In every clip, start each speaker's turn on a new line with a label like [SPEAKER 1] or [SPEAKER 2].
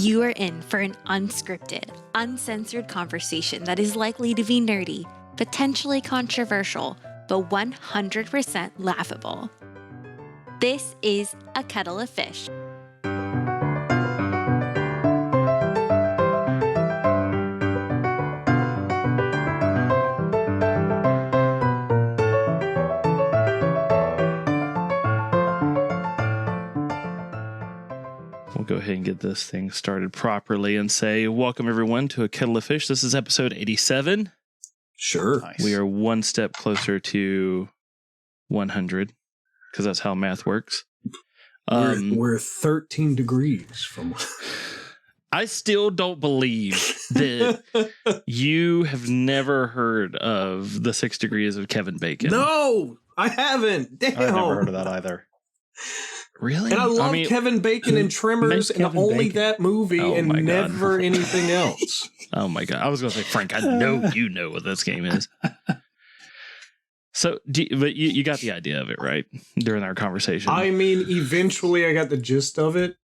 [SPEAKER 1] You are in for an unscripted, uncensored conversation that is likely to be nerdy, potentially controversial, but 100% laughable. This is A Kettle of Fish.
[SPEAKER 2] We'll go ahead and get this thing started properly and say, welcome everyone to A Kettle of Fish. This is episode 87.
[SPEAKER 3] Sure.
[SPEAKER 2] Nice. We are one step closer to 100 because that's how math works.
[SPEAKER 3] We're 13 degrees from...
[SPEAKER 2] I still don't believe that you have never heard of the 6 degrees of Kevin Bacon.
[SPEAKER 3] No, I haven't. Damn.
[SPEAKER 4] I've never heard of that either.
[SPEAKER 2] Really?
[SPEAKER 3] And I love Kevin Bacon and Tremors and
[SPEAKER 4] Kevin
[SPEAKER 3] only
[SPEAKER 4] Bacon.
[SPEAKER 3] that movie and never anything else.
[SPEAKER 2] Oh my God. I was going to say, Frank, I know you know what this game is. So, but you got the idea of it, right? During our conversation.
[SPEAKER 3] I mean, eventually I got the gist of it.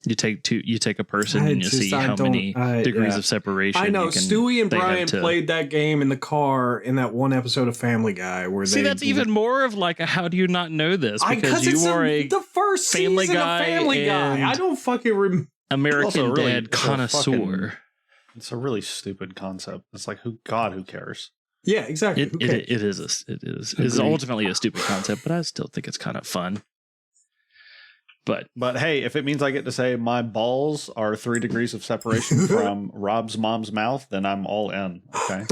[SPEAKER 2] You take a person and you see how many degrees of separation.
[SPEAKER 3] I know. Stewie and Brian played that game in the car in that one episode of Family Guy where
[SPEAKER 2] that's even more of like a how do you not know this? Because you are
[SPEAKER 3] the first
[SPEAKER 2] Family
[SPEAKER 3] season
[SPEAKER 2] Guy
[SPEAKER 3] of Family Guy. I don't fucking remember.
[SPEAKER 2] American Dad connoisseur.
[SPEAKER 4] It's a really stupid concept. It's like, who cares?
[SPEAKER 3] Yeah, exactly.
[SPEAKER 2] It is ultimately a stupid concept, but I still think it's kind of fun. But
[SPEAKER 4] hey, if it means I get to say my balls are 3 degrees of separation from Rob's mom's mouth, then I'm all in. Okay.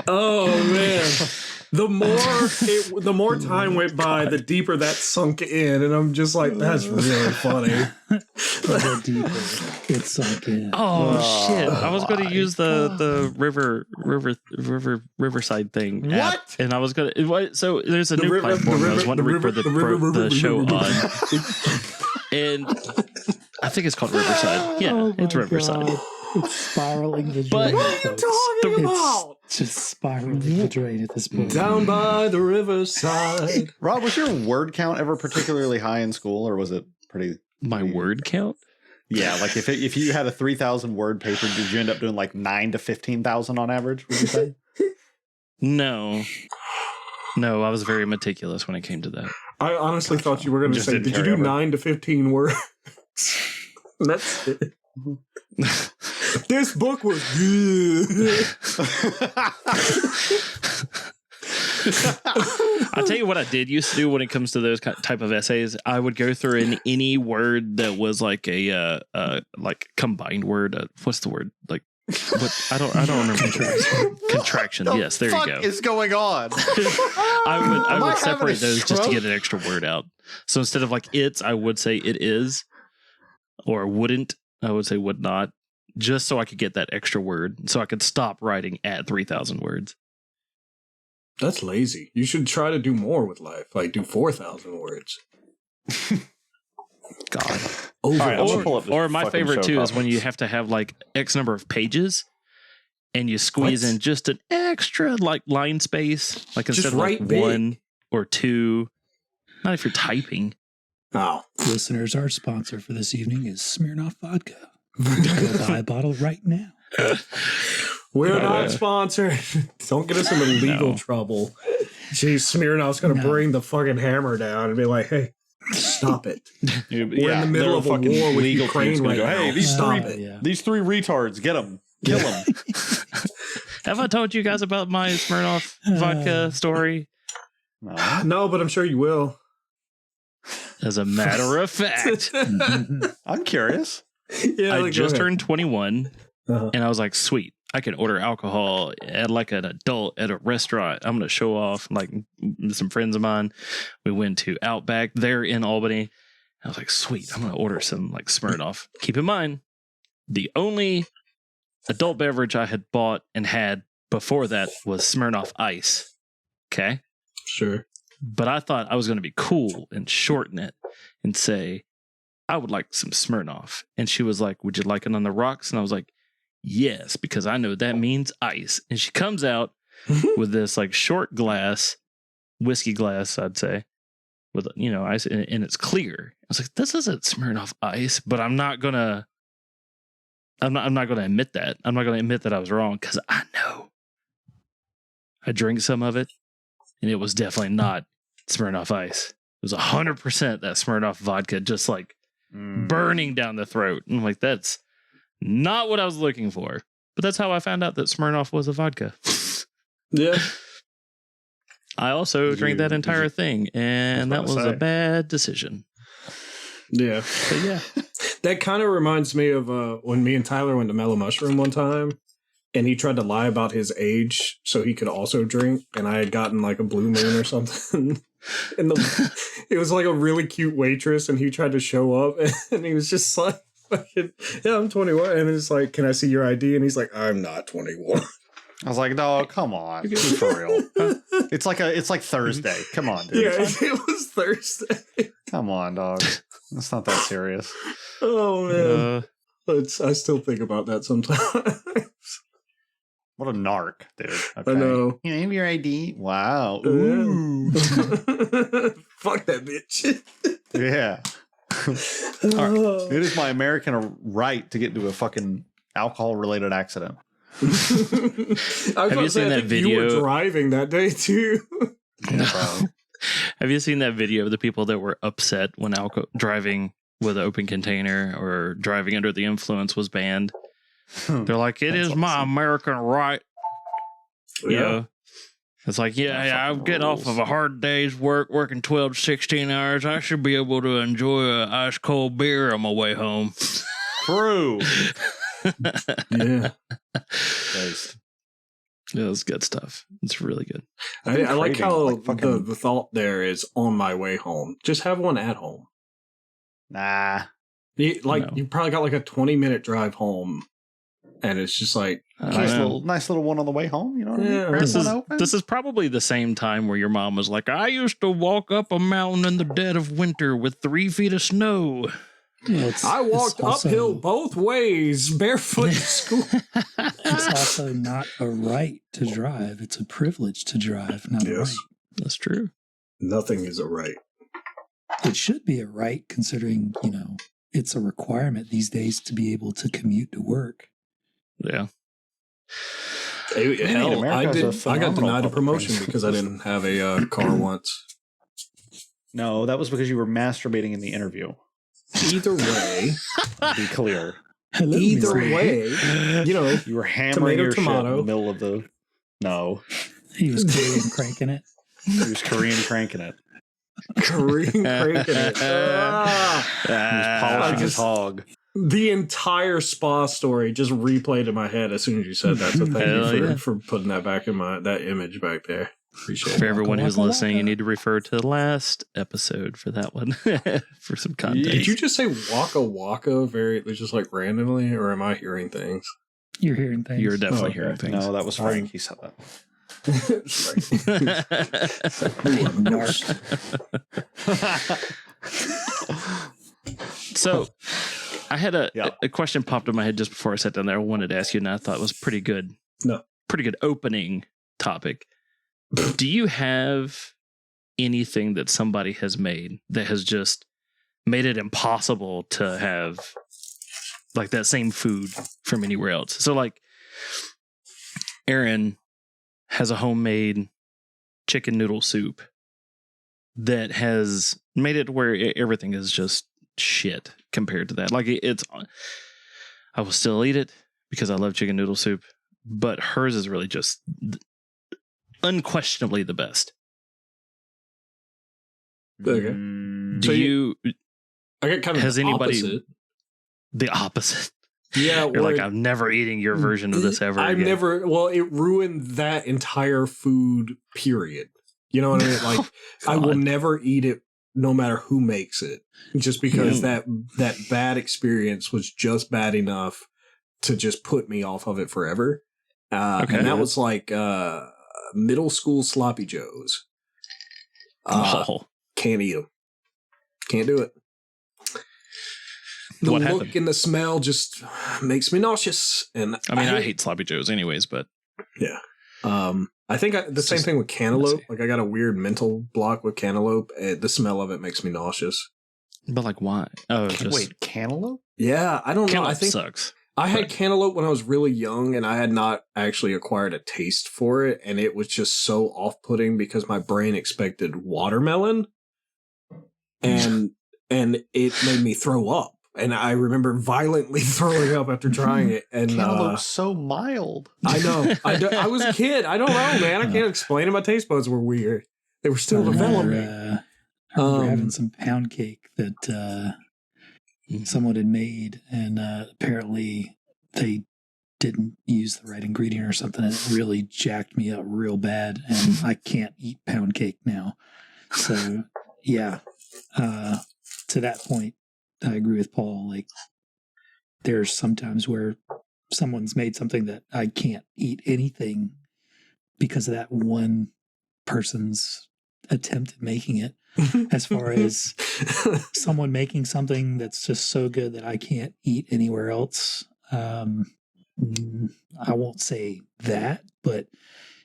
[SPEAKER 3] Oh man. The more time went by, the deeper that sunk in, and I'm just like, that's really funny.
[SPEAKER 5] The deeper it sunk in.
[SPEAKER 2] Oh shit! I was going to use the Riverside thing.
[SPEAKER 4] What?
[SPEAKER 2] And I was going to. So there's a new platform I was wanting to record the show on, and I think it's called Riverside. Yeah, it's Riverside.
[SPEAKER 5] God. It's spiraling the drain.
[SPEAKER 3] But what are you talking about?
[SPEAKER 5] It's just spiraling the drain at this point.
[SPEAKER 3] Down by the riverside.
[SPEAKER 4] Rob, was your word count ever particularly high in school, or was it pretty?
[SPEAKER 2] My word count?
[SPEAKER 4] Yeah, like if you had a 3,000 word paper, did you end up doing like 9 to 15,000 on average? Would you say?
[SPEAKER 2] No, I was very meticulous when it came to that.
[SPEAKER 3] I honestly thought you were going to say, did you do 9 to 15 words? That's it. This book was good.
[SPEAKER 2] I'll tell you what I did used to do when it comes to those type of essays. I would go through in any word that was like a like combined word. What's the word? Like what? I don't remember. Contraction. Yes, there you go.
[SPEAKER 4] What is going on?
[SPEAKER 2] I would separate those just to get an extra word out. So instead of like it's, I would say it is, or wouldn't. I would say would not, just so I could get that extra word, so I could stop writing at 3,000 words.
[SPEAKER 3] That's lazy. You should try to do more with life, like do 4,000 words.
[SPEAKER 2] God.
[SPEAKER 4] All right, I'm gonna pull up this
[SPEAKER 2] or my favorite too
[SPEAKER 4] topics.
[SPEAKER 2] is when you have to have like X number of pages, and you squeeze in just an extra like line space, like instead of like 1 or 2. Not if you're typing.
[SPEAKER 3] Oh.
[SPEAKER 5] Listeners, our sponsor for this evening is Smirnoff Vodka. Go buy a bottle right now.
[SPEAKER 3] We're not sponsored. Don't get us into legal trouble. Jeez, Smirnoff's going to bring the fucking hammer down and be like, hey, stop it. We're in the middle of a war with Ukraine right now.
[SPEAKER 4] Hey, these three retards, get them. Kill them.
[SPEAKER 2] Have I told you guys about my Smirnoff vodka story?
[SPEAKER 3] No, but I'm sure you will.
[SPEAKER 2] As a matter of fact,
[SPEAKER 4] I'm curious.
[SPEAKER 3] Yeah,
[SPEAKER 2] I just turned 21, and I was like, sweet, I can order alcohol at like an adult at a restaurant. I'm going to show off. Like some friends of mine, we went to Outback there in Albany. I was like, sweet, I'm going to order some like Smirnoff. Keep in mind, the only adult beverage I had bought and had before that was Smirnoff Ice. Okay?
[SPEAKER 3] Sure.
[SPEAKER 2] But I thought I was going to be cool and shorten it and say, I would like some Smirnoff. And she was like, would you like it on the rocks? And I was like, yes, because I know that means ice. And she comes out with this like short glass, whiskey glass, I'd say, with, you know, ice, and it's clear. I was like, this isn't Smirnoff Ice, but I'm not gonna admit that. I'm not gonna admit that I was wrong, because I know. I drank some of it, and it was definitely not Smirnoff Ice. It was 100% that Smirnoff vodka, just like burning down the throat. And I'm like, that's not what I was looking for. But that's how I found out that Smirnoff was a vodka.
[SPEAKER 3] Yeah.
[SPEAKER 2] I also drank that entire thing, and that was a bad decision.
[SPEAKER 3] Yeah.
[SPEAKER 2] But yeah.
[SPEAKER 3] That kind of reminds me of when me and Tyler went to Mellow Mushroom one time, and he tried to lie about his age so he could also drink, and I had gotten like a Blue Moon or something. And it was like a really cute waitress, and he tried to show up, and he was just like, yeah, I'm 21. And it's like, can I see your ID? And he's like, I'm not 21.
[SPEAKER 4] I was like, no, come on. Be for real. It's like Thursday. Come on, dude.
[SPEAKER 3] Yeah, it was Thursday.
[SPEAKER 4] Come on, dog. It's not that serious.
[SPEAKER 3] Oh, man. I still think about that sometimes.
[SPEAKER 4] What a narc, dude. Okay.
[SPEAKER 3] I know.
[SPEAKER 4] You have your ID? Wow.
[SPEAKER 3] Ooh. Fuck that bitch.
[SPEAKER 4] Yeah. Right. It is my American right to get into a fucking alcohol-related accident.
[SPEAKER 3] Have you seen that video? You were driving that day too.
[SPEAKER 4] Yeah,
[SPEAKER 2] have you seen that video of the people that were upset when driving with an open container or driving under the influence was banned? They're like, it is my American right.
[SPEAKER 3] Yeah.
[SPEAKER 2] You know, it's like, yeah, I'm getting off of a hard day's work, working 12 to 16 hours. I should be able to enjoy an ice cold beer on my way home.
[SPEAKER 4] True.
[SPEAKER 3] Yeah.
[SPEAKER 2] Nice. Yeah, it's good stuff. It's really good.
[SPEAKER 3] I like how the thought there is on my way home. Just have one at home.
[SPEAKER 4] Nah.
[SPEAKER 3] You probably got like a 20-minute drive home, and it's just like
[SPEAKER 4] nice little one on the way home. You know what I mean?
[SPEAKER 2] This is probably the same time where your mom was like, I used to walk up a mountain in the dead of winter with 3 feet of snow.
[SPEAKER 5] Yeah,
[SPEAKER 3] I walked uphill both ways, barefoot to school.
[SPEAKER 5] It's also not a right to drive. It's a privilege to drive, not a right.
[SPEAKER 2] That's true.
[SPEAKER 3] Nothing is a right.
[SPEAKER 5] It should be a right, considering, you know, it's a requirement these days to be able to commute to work.
[SPEAKER 2] Yeah.
[SPEAKER 3] Hell, I got denied a promotion because I didn't have a car once.
[SPEAKER 4] No, that was because you were masturbating in the interview.
[SPEAKER 3] Either way,
[SPEAKER 4] be clear.
[SPEAKER 3] Either way, you know,
[SPEAKER 4] you were hammering your
[SPEAKER 3] tomato.
[SPEAKER 4] Shit in the middle of the. No,
[SPEAKER 5] he was Korean cranking it.
[SPEAKER 4] He was Korean cranking it.
[SPEAKER 3] Korean cranking it.
[SPEAKER 4] He was polishing his hog.
[SPEAKER 3] The entire spa story just replayed in my head as soon as you said that. So thank you for putting that back in that image back there. Appreciate it.
[SPEAKER 2] For everyone who's listening, you need to refer to the last episode for that one for some context.
[SPEAKER 3] Did you just say waka waka just like randomly, or am I hearing things?
[SPEAKER 5] You're hearing things.
[SPEAKER 2] You're definitely hearing things.
[SPEAKER 4] No, that was Frank. He said that.
[SPEAKER 2] So I had a question popped in my head just before I sat down there. I wanted to ask you, and I thought it was pretty good opening topic. Do you have anything that somebody has made that has just made it impossible to have like that same food from anywhere else? So like Aaron has a homemade chicken noodle soup that has made it where everything is just shit compared to that. Like I will still eat it because I love chicken noodle soup, but hers is really just unquestionably the best.
[SPEAKER 3] Okay. I get kind of
[SPEAKER 2] has anybody
[SPEAKER 3] opposite.
[SPEAKER 2] The opposite?
[SPEAKER 3] Yeah,
[SPEAKER 2] you're like, I'm never eating your version of this ever.
[SPEAKER 3] I've never. Well, it ruined that entire food. Period. You know what I mean? Like, I will never eat it, no matter who makes it, just because that bad experience was just bad enough to just put me off of it forever. And that was like middle school sloppy joes. Can't eat them. Can't do it. the
[SPEAKER 2] What
[SPEAKER 3] look
[SPEAKER 2] happened?
[SPEAKER 3] and the smell just makes me nauseous. And
[SPEAKER 2] I mean, I hate sloppy joes anyways, but
[SPEAKER 3] yeah. I think the same thing with cantaloupe. Like I got a weird mental block with cantaloupe. The smell of it makes me nauseous.
[SPEAKER 2] but like why? Oh,
[SPEAKER 4] Wait, cantaloupe?
[SPEAKER 3] Yeah, I don't know. I
[SPEAKER 2] cantaloupe
[SPEAKER 3] think
[SPEAKER 2] sucks.
[SPEAKER 3] I had cantaloupe when I was really young, and I had not actually acquired a taste for it, and it was just so off-putting because my brain expected watermelon, and it made me throw up. And I remember violently throwing up after trying it. And
[SPEAKER 4] Cantaloupe's so mild.
[SPEAKER 3] I know. I was a kid. I don't know, man. I can't explain it. My taste buds were weird. They were still developing.
[SPEAKER 5] I remember having some pound cake that someone had made, and apparently they didn't use the right ingredient or something, and it really jacked me up real bad, and I can't eat pound cake now. So, yeah, to that point, I agree with Paul. Like, there's sometimes where someone's made something that I can't eat anything because of that one person's attempt at making it. As far as someone making something that's just so good that I can't eat anywhere else, I won't say that, but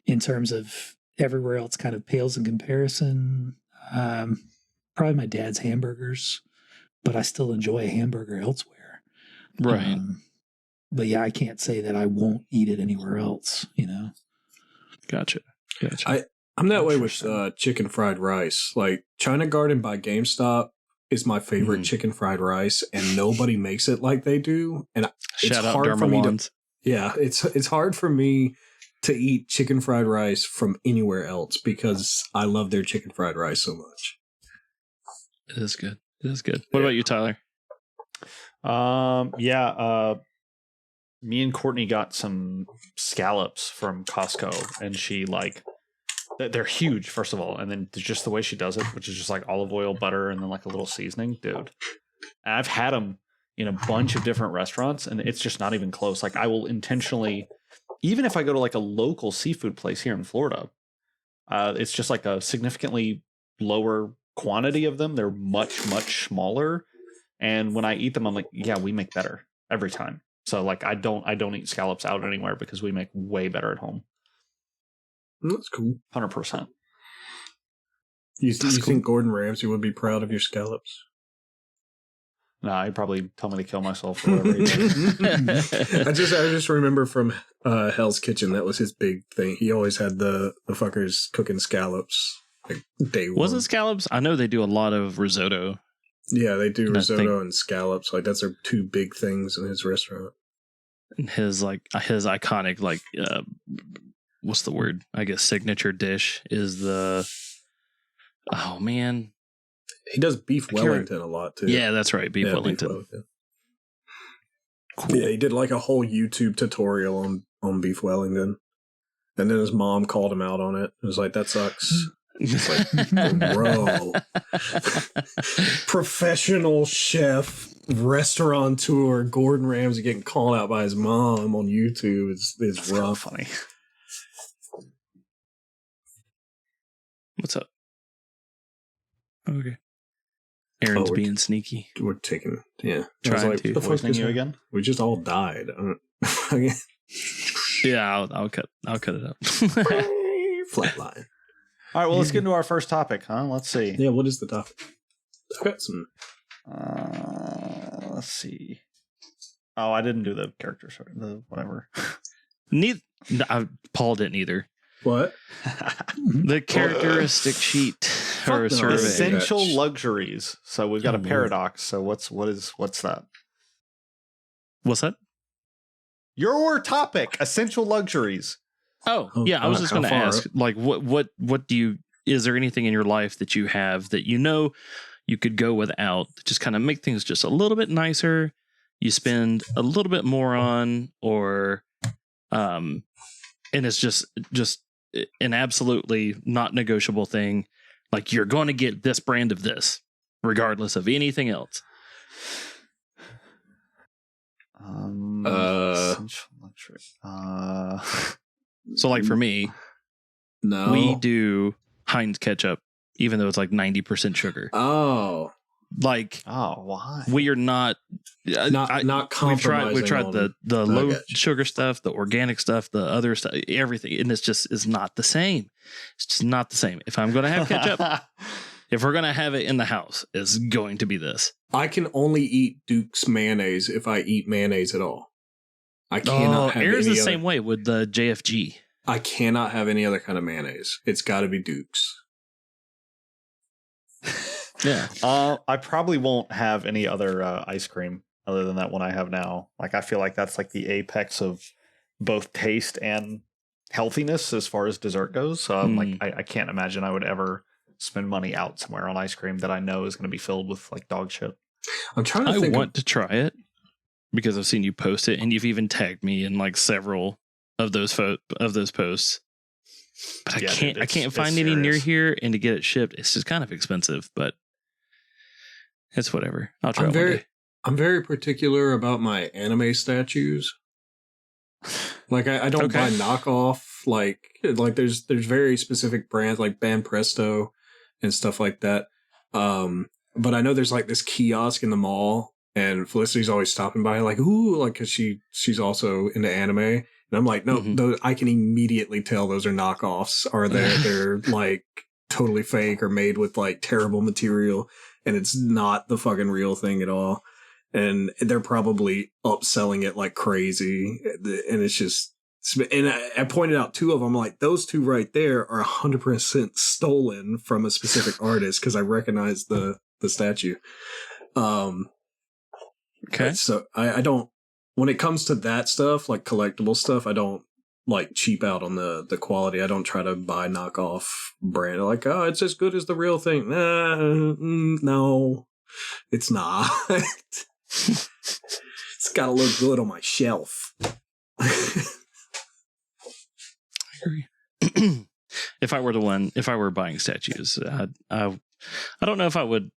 [SPEAKER 5] in terms of everywhere else kind of pales in comparison, probably my dad's hamburgers, but I still enjoy a hamburger elsewhere.
[SPEAKER 2] Right.
[SPEAKER 5] But yeah, I can't say that I won't eat it anywhere else, you know?
[SPEAKER 2] Gotcha.
[SPEAKER 3] I'm that way with chicken fried rice. Like China Garden by GameStop is my favorite chicken fried rice, and nobody makes it like they do. And
[SPEAKER 2] Shout out
[SPEAKER 3] hard for me
[SPEAKER 2] Dermalons.
[SPEAKER 3] it's hard for me to eat chicken fried rice from anywhere else because I love their chicken fried rice so much.
[SPEAKER 2] It is good. What about you, Tyler?
[SPEAKER 4] Me and Courtney got some scallops from Costco, and she they're huge, first of all, and then just the way she does it, which is just like olive oil, butter, and then like a little seasoning, dude. And I've had them in a bunch of different restaurants, and it's just not even close. Like I will intentionally, even if I go to like a local seafood place here in Florida, it's just like a significantly lower quantity of them. They're much, much smaller. And when I eat them, I'm like, yeah, we make better every time. So like I don't eat scallops out anywhere because we make way better at home.
[SPEAKER 3] That's cool.
[SPEAKER 4] 100%.
[SPEAKER 3] You think Gordon Ramsay would be proud of your scallops?
[SPEAKER 4] Nah, he'd probably tell me to kill myself for whatever he did.
[SPEAKER 3] I just remember from Hell's Kitchen, that was his big thing. He always had the fuckers cooking scallops like day one.
[SPEAKER 2] Was it scallops? I know they do a lot of risotto.
[SPEAKER 3] Yeah, they do risotto and scallops. Like that's their two big things in his restaurant.
[SPEAKER 2] And his iconic what's the word? I guess signature dish is oh man.
[SPEAKER 3] He does beef Wellington a lot too.
[SPEAKER 2] Yeah, that's right. Beef Wellington.
[SPEAKER 3] Cool. Yeah, he did like a whole YouTube tutorial on beef Wellington. And then his mom called him out on it. It was like, that sucks. It's like, bro. Professional chef, restaurateur, Gordon Ramsay getting called out by his mom on YouTube is rough.
[SPEAKER 4] Funny.
[SPEAKER 2] What's up? Okay. Aaron's being sneaky.
[SPEAKER 3] We're taking, yeah.
[SPEAKER 2] Trying to.
[SPEAKER 3] The fuck
[SPEAKER 4] you again?
[SPEAKER 3] We just all died.
[SPEAKER 2] Yeah, I'll cut it up.
[SPEAKER 3] Flatline.
[SPEAKER 4] All right, well, let's get into our first topic, huh? Let's see.
[SPEAKER 3] Yeah, what is the topic? I've got some.
[SPEAKER 4] Let's see. Oh, I didn't do the character, sorry. The whatever.
[SPEAKER 2] Paul didn't either.
[SPEAKER 3] What?
[SPEAKER 2] The characteristic sheet or survey.
[SPEAKER 4] Essential luxuries. So we've got a paradox. So what's that?
[SPEAKER 2] What's that?
[SPEAKER 4] Your topic, essential luxuries.
[SPEAKER 2] Oh, yeah. I was just going to ask, like, what do you? Is there anything in your life that you have that you know you could go without? Just kind of make things just a little bit nicer. You spend a little bit more on, or, and it's just an absolutely not negotiable thing. Like you're going to get this brand of this, regardless of anything else.
[SPEAKER 4] Essential luxury.
[SPEAKER 2] So like for me,
[SPEAKER 3] no,
[SPEAKER 2] we do Heinz ketchup, even though it's like 90% sugar.
[SPEAKER 3] Oh,
[SPEAKER 2] Like,
[SPEAKER 4] oh, why?
[SPEAKER 2] we are not
[SPEAKER 3] compromising.
[SPEAKER 2] We've tried the low
[SPEAKER 3] nuggets.
[SPEAKER 2] sugar stuff, the organic stuff, the other stuff, everything, and it's just is not the same. It's just not the same. If I'm going to have ketchup, if we're going to have it in the house, it's going to be this.
[SPEAKER 3] I can only eat Duke's mayonnaise if I eat mayonnaise at all. I cannot have
[SPEAKER 2] Air's
[SPEAKER 3] any
[SPEAKER 2] the
[SPEAKER 3] other,
[SPEAKER 2] same way with the JFG.
[SPEAKER 3] I cannot have any other kind of mayonnaise. It's got to be Duke's.
[SPEAKER 2] Yeah.
[SPEAKER 4] I probably won't have any other ice cream other than that one I have now. Like, I feel like that's like the apex of both taste and healthiness as far as dessert goes. So I can't imagine I would ever spend money out somewhere on ice cream that I know is going to be filled with like dog shit.
[SPEAKER 3] I'm trying to
[SPEAKER 2] I
[SPEAKER 3] think.
[SPEAKER 2] want to try it because I've seen you post it, and you've even tagged me in like several of those posts. But I can't find any near here, and to get it shipped, it's just kind of expensive. But it's whatever. I'll try.
[SPEAKER 3] I'm very particular about my anime statues. Like I don't buy knockoff. Like there's very specific brands like Ban Presto and stuff like that. But I know there's like this kiosk in the mall, and Felicity's always stopping by, like, ooh, like, because she's also into anime, and I'm like, no, those, I can immediately tell those are knockoffs, or they're like totally fake or made with like terrible material, and it's not the fucking real thing at all. And they're probably upselling it like crazy, and it's just. And I pointed out two of them, like, those two right there are 100% stolen from a specific artist, because I recognize the statue.
[SPEAKER 2] Okay.
[SPEAKER 3] So I don't, when it comes to that stuff, like collectible stuff, I don't like cheap out on the quality. I don't try to buy knockoff brand. Like, oh, it's as good as the real thing. No, it's not. It's got to look good on my shelf.
[SPEAKER 2] If I were buying statues, I don't know if I would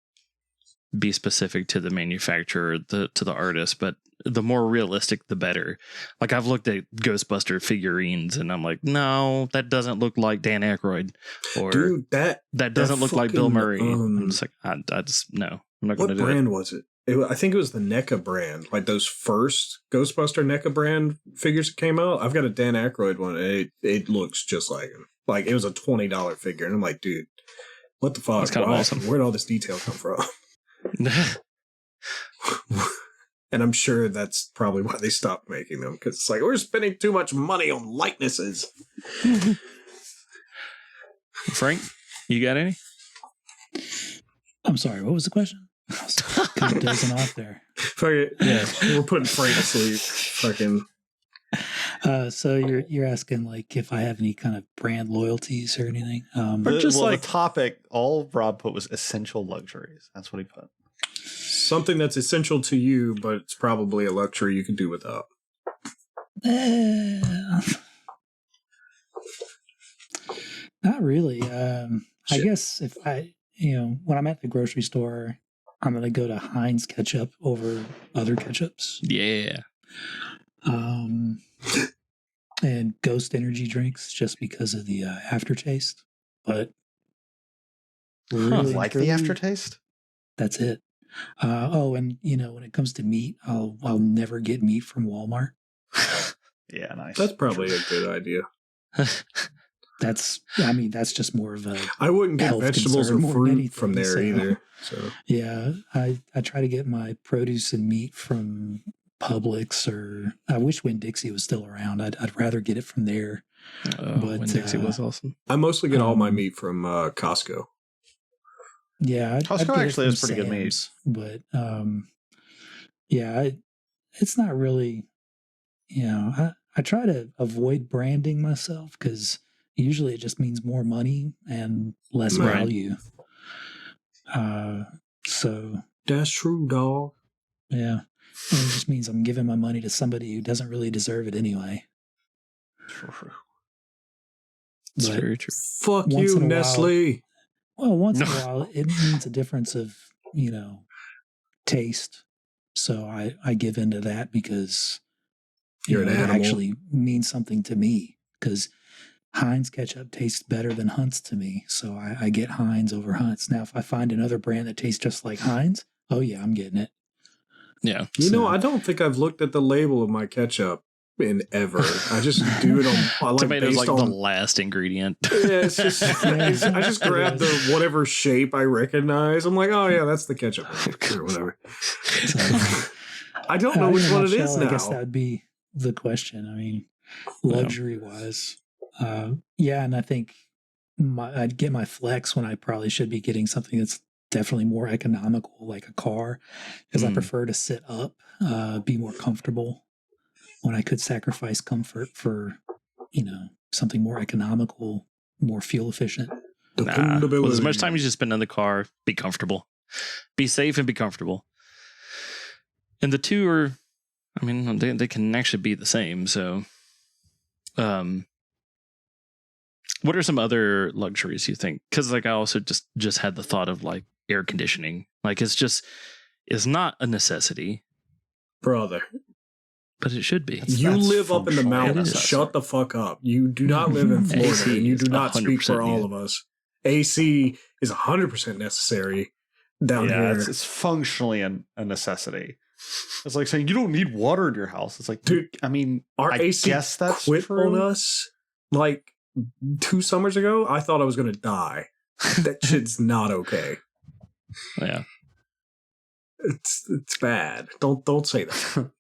[SPEAKER 2] be specific to the manufacturer, to the artist, but the more realistic, the better. Like, I've looked at Ghostbuster figurines, and I'm like, no, that doesn't look like Dan Aykroyd, or
[SPEAKER 3] dude, that
[SPEAKER 2] doesn't look like Bill Murray. I'm just like, I just no, I'm not going to do it.
[SPEAKER 3] What brand was it? I think it was the NECA brand, like those first Ghostbuster NECA brand figures that came out. I've got a Dan Aykroyd one. It looks just like him. Like, it was a $20 figure, and I'm like, dude, what the fuck?
[SPEAKER 2] That's kind of awesome.
[SPEAKER 3] Where'd all this detail come from? And I'm sure that's probably why they stopped making them, because it's like, we're spending too much money on likenesses.
[SPEAKER 2] Frank, you got any?
[SPEAKER 5] I'm sorry, what was the question? I was kind of dozing off there.
[SPEAKER 3] Fuck it. Yeah, we're putting Frank to sleep. Fucking.
[SPEAKER 5] So you're asking, like, if I have any kind of brand loyalties or anything?
[SPEAKER 4] The topic, all Rob put was essential luxuries. That's what he put.
[SPEAKER 3] Something that's essential to you, but it's probably a luxury you can do without.
[SPEAKER 5] Not really. I guess if when I'm at the grocery store, I'm going to go to Heinz ketchup over other ketchups.
[SPEAKER 2] Yeah.
[SPEAKER 5] And Ghost energy drinks, just because of the aftertaste. But really,
[SPEAKER 4] like the aftertaste?
[SPEAKER 5] That's it. And when it comes to meat, I'll never get meat from Walmart.
[SPEAKER 4] Yeah, nice.
[SPEAKER 3] That's probably a good idea.
[SPEAKER 5] That's just more of a.
[SPEAKER 3] I wouldn't get vegetables or fruit from there either. So
[SPEAKER 5] yeah, I try to get my produce and meat from Publix, or I wish Winn-Dixie was still around. I'd rather get it from there.
[SPEAKER 2] But Winn-Dixie was awesome.
[SPEAKER 3] I mostly get all my meat from Costco.
[SPEAKER 5] Yeah,
[SPEAKER 4] Costco actually has pretty good meat,
[SPEAKER 5] but it's not really. I try to avoid branding myself, because usually it just means more money and less value. So
[SPEAKER 3] that's true, dog.
[SPEAKER 5] Yeah, and it just means I'm giving my money to somebody who doesn't really deserve it anyway.
[SPEAKER 4] True.
[SPEAKER 2] It's very true.
[SPEAKER 3] Fuck you, Nestle.
[SPEAKER 5] Well, once in a while, it means a difference of, taste. So I give into that, because
[SPEAKER 3] You're an animal.
[SPEAKER 5] It actually means something to me, because Heinz ketchup tastes better than Hunt's to me. So I get Heinz over Hunt's. Now, if I find another brand that tastes just like Heinz, Oh yeah, I'm getting it.
[SPEAKER 2] Yeah.
[SPEAKER 3] You know, I don't think I've looked at the label of my ketchup in ever. I just do it on like
[SPEAKER 2] tomatoes,
[SPEAKER 3] based
[SPEAKER 2] like
[SPEAKER 3] on
[SPEAKER 2] the last ingredient.
[SPEAKER 3] Yeah, it's just I just grab the whatever shape I recognize. I'm like, oh yeah, that's the ketchup or whatever. I don't know which one it is now.
[SPEAKER 5] I guess that would be the question. I mean, luxury wise, yeah, and I think I'd get my flex when I probably should be getting something that's definitely more economical, like a car, because I prefer to sit up, be more comfortable. When I could sacrifice comfort for, something more economical, more fuel efficient.
[SPEAKER 2] Well, as much time as you spend in the car, be comfortable, be safe, and be comfortable. And the two are, I mean, they can actually be the same. So, what are some other luxuries you think? Because like I also just had the thought of like air conditioning. Like it's not a necessity,
[SPEAKER 3] brother.
[SPEAKER 2] But it should be.
[SPEAKER 3] You live up in the mountains. Shut the fuck up. You do not live in Florida, and you do not speak for all of us. AC is 100% necessary down here.
[SPEAKER 4] It's functionally a necessity. It's like saying you don't need water in your house. It's like, dude, I mean,
[SPEAKER 3] our AC
[SPEAKER 4] guess that's
[SPEAKER 3] quit
[SPEAKER 4] true.
[SPEAKER 3] On us like 2 summers ago. I thought I was going to die. That shit's not okay.
[SPEAKER 2] Yeah,
[SPEAKER 3] it's bad. Don't say that.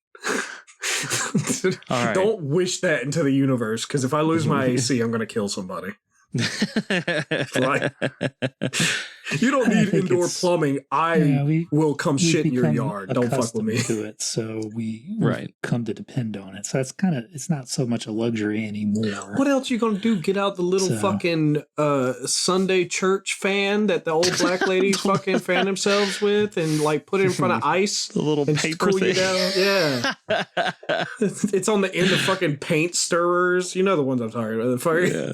[SPEAKER 2] All right.
[SPEAKER 3] Don't wish that into the universe, because if I lose my AC, I'm going to kill somebody. Like, you don't need indoor plumbing. I will come shit in your yard. Don't fuck with me.
[SPEAKER 5] To it, so we've come to depend on it. So it's not so much a luxury anymore.
[SPEAKER 3] What else are you gonna do? Get out the little fucking Sunday church fan that the old black ladies fucking fan themselves with, and like put it in front of ice.
[SPEAKER 2] The little paper thing.
[SPEAKER 3] Yeah, it's on the end of fucking paint stirrers. You know the ones I'm talking about.
[SPEAKER 2] Yeah.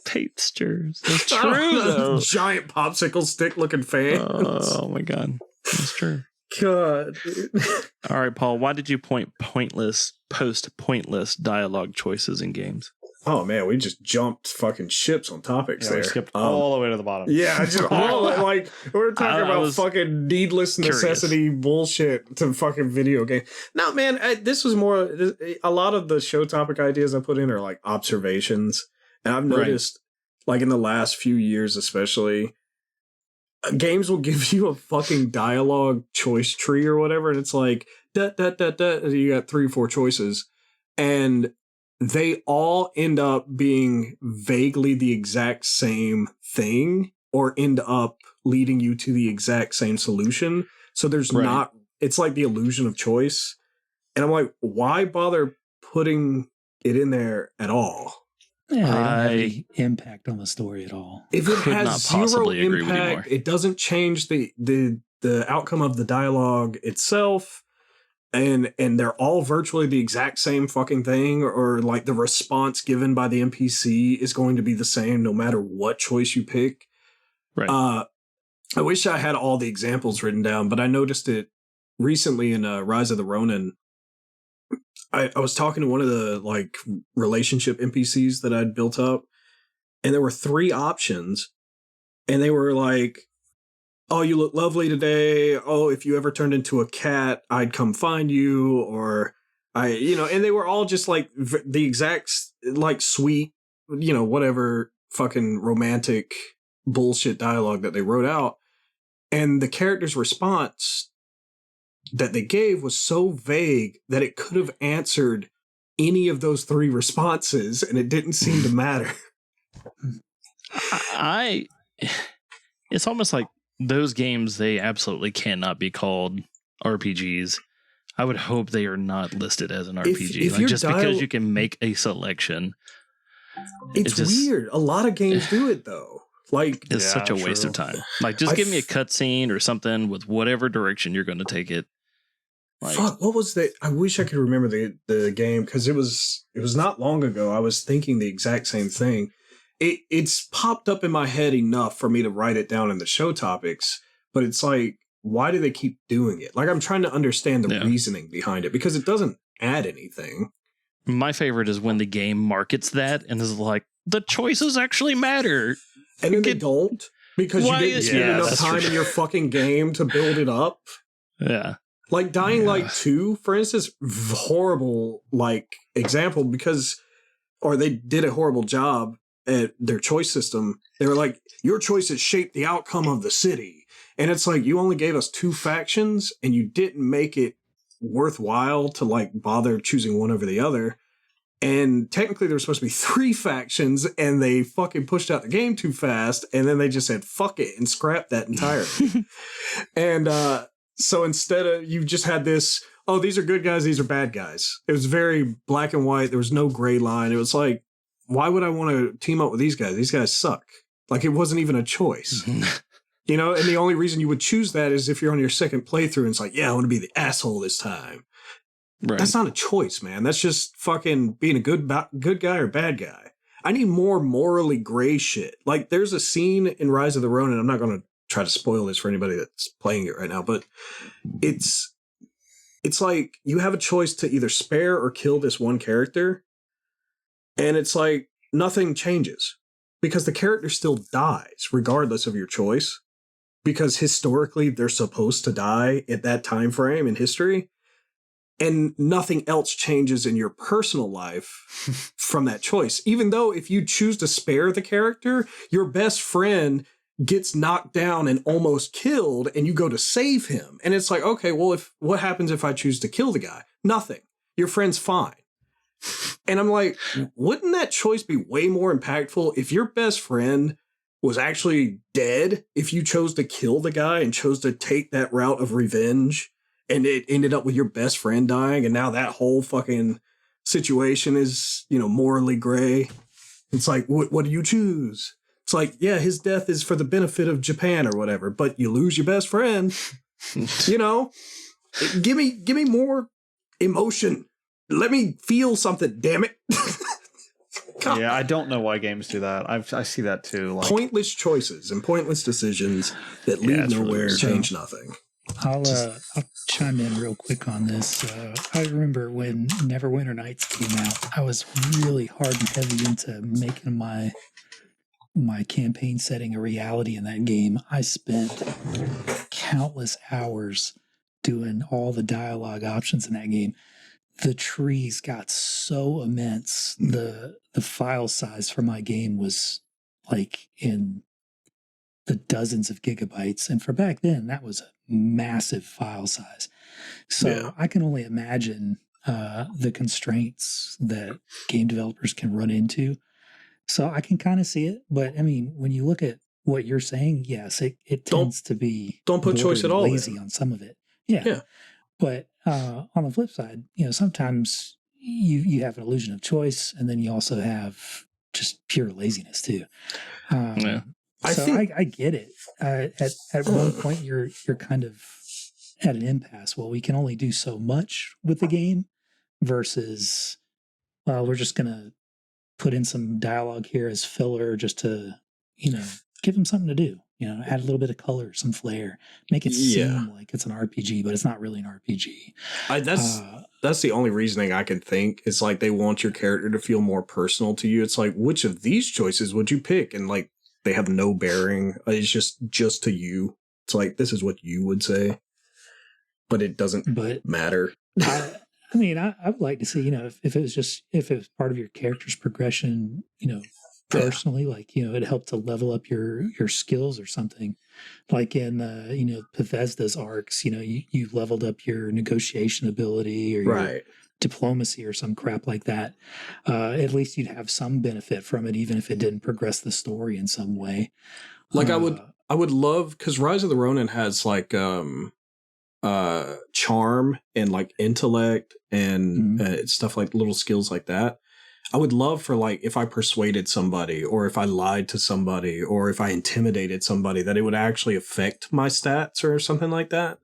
[SPEAKER 2] Paint stirrers. That's true, though.
[SPEAKER 3] Giant popsicle stick looking fan.
[SPEAKER 2] Oh my god, that's true.
[SPEAKER 3] God.
[SPEAKER 2] All right, Paul. Why did you post pointless dialogue choices in games?
[SPEAKER 3] Oh man, we just jumped fucking ships on topics there.
[SPEAKER 4] We skipped all the way to the bottom.
[SPEAKER 3] Yeah, just all like we're talking about fucking needless necessity bullshit to fucking video game. No, man, this was more. A lot of the show topic ideas I put in are like observations, and I've noticed, like in the last few years, especially, games will give you a fucking dialogue choice tree or whatever, and it's like da. You got 3 or 4 choices, and they all end up being vaguely the exact same thing or end up leading you to the exact same solution. So there's not, it's like the illusion of choice. And I'm like, why bother putting it in there at all?
[SPEAKER 5] Yeah, they don't have any impact on the story at all.
[SPEAKER 3] If it has zero impact, it doesn't change the outcome of the dialogue itself. And they're all virtually the exact same fucking thing, or like the response given by the NPC is going to be the same no matter what choice you pick.
[SPEAKER 2] Right.
[SPEAKER 3] I wish I had all the examples written down, but I noticed it recently in Rise of the Ronin. I was talking to one of the like relationship NPCs that I'd built up, and there were 3 options, and they were like, oh, you look lovely today. Oh, if you ever turned into a cat, I'd come find you. Or and they were all just like the exact, like sweet, whatever fucking romantic bullshit dialogue that they wrote out. And the character's response that they gave was so vague that it could have answered any of those 3 responses, and it didn't seem to matter.
[SPEAKER 2] It's almost like those games, they absolutely cannot be called RPGs. I would hope they are not listed as an RPG.
[SPEAKER 3] If
[SPEAKER 2] because you can make a selection.
[SPEAKER 3] It's weird. A lot of games do it though. Like
[SPEAKER 2] it's such a waste of time. Like just give me a cutscene or something with whatever direction you're going to take it. Like,
[SPEAKER 3] fuck, what was that? I wish I could remember the game, because it was not long ago. I was thinking the exact same thing. It's popped up in my head enough for me to write it down in the show topics, but it's like, why do they keep doing it? Like, I'm trying to understand the reasoning behind it, because it doesn't add anything.
[SPEAKER 2] My favorite is when the game markets that and is like, the choices actually matter.
[SPEAKER 3] And then they don't. Because you didn't spend enough time in your fucking game to build it up.
[SPEAKER 2] Yeah.
[SPEAKER 3] Like Dying Light 2, for instance, horrible like example because, or they did a horrible job at their choice system. They were like, your choices shape the outcome of the city. And it's like, you only gave us 2 factions and you didn't make it worthwhile to like bother choosing one over the other. And technically there were supposed to be 3 factions and they fucking pushed out the game too fast. And then they just said, fuck it, and scrapped that entirely. And, so instead of, you just had this, oh, these are good guys, these are bad guys. It was very black and white. There was no gray line. It was like, why would I want to team up with these guys? These guys suck. Like, it wasn't even a choice. You know, and the only reason you would choose that is if you're on your second playthrough and it's like, yeah, I want to be the asshole this time. Right. That's not a choice, man. That's just fucking being a good guy or bad guy. I need more morally gray shit. Like, there's a scene in Rise of the Ronin, I'm not going to try to spoil this for anybody that's playing it right now, but it's like you have a choice to either spare or kill this one character, and it's like nothing changes because the character still dies regardless of your choice, because historically they're supposed to die at that time frame in history, and nothing else changes in your personal life from that choice. Even though if you choose to spare the character, your best friend gets knocked down and almost killed, and you go to save him. And it's like, okay, well, what happens if I choose to kill the guy? Nothing. Your friend's fine. And I'm like, wouldn't that choice be way more impactful if your best friend was actually dead, if you chose to kill the guy and chose to take that route of revenge, and it ended up with your best friend dying, and now that whole fucking situation is, you know, morally gray? It's like, what do you choose? It's like, yeah, his death is for the benefit of Japan or whatever, but you lose your best friend. You know, give me more emotion. Let me feel something, damn it.
[SPEAKER 4] Yeah, I don't know why games do that. I see that too. Like,
[SPEAKER 3] pointless choices and pointless decisions that lead nowhere, really change nothing.
[SPEAKER 5] I'll chime in real quick on this. I remember when Neverwinter Nights came out, I was really hard and heavy into making my campaign setting a reality in that game. I spent countless hours doing all the dialogue options in that game. The trees got so immense. The file size for my game was like in the dozens of gigabytes. And for back then, that was a massive file size. So I can only imagine the constraints that game developers can run into. So I can kind of see it, but I mean, when you look at what you're saying, yes, it tends to be
[SPEAKER 3] don't put choice at all
[SPEAKER 5] lazy on some of it. Yeah. But on the flip side, you know, sometimes you have an illusion of choice, and then you also have just pure laziness too. I get it. At one point, you're kind of at an impasse. Well, we can only do so much with the game versus, well, we're just gonna put in some dialogue here as filler just to, you know, give them something to do, you know, add a little bit of color, some flair, make it seem like it's an RPG, but it's not really an RPG.
[SPEAKER 3] That's the only reasoning I can think. It's like they want your character to feel more personal to you. It's like, which of these choices would you pick? And like, they have no bearing. It's just to you. It's like, this is what you would say, but it doesn't matter.
[SPEAKER 5] I mean, I would like to see, you know, if it was part of your character's progression, you know, personally, like, you know, it helped to level up your skills or something. Like in, you know, Bethesda's arcs, you know, you leveled up your negotiation ability or your diplomacy or some crap like that. At least you'd have some benefit from it, even if it didn't progress the story in some way.
[SPEAKER 3] Like I would love, because Rise of the Ronin has like charm and like intellect and stuff, like little skills like that. I would love for, like, if I persuaded somebody or if I lied to somebody or if I intimidated somebody, that it would actually affect my stats or something like that.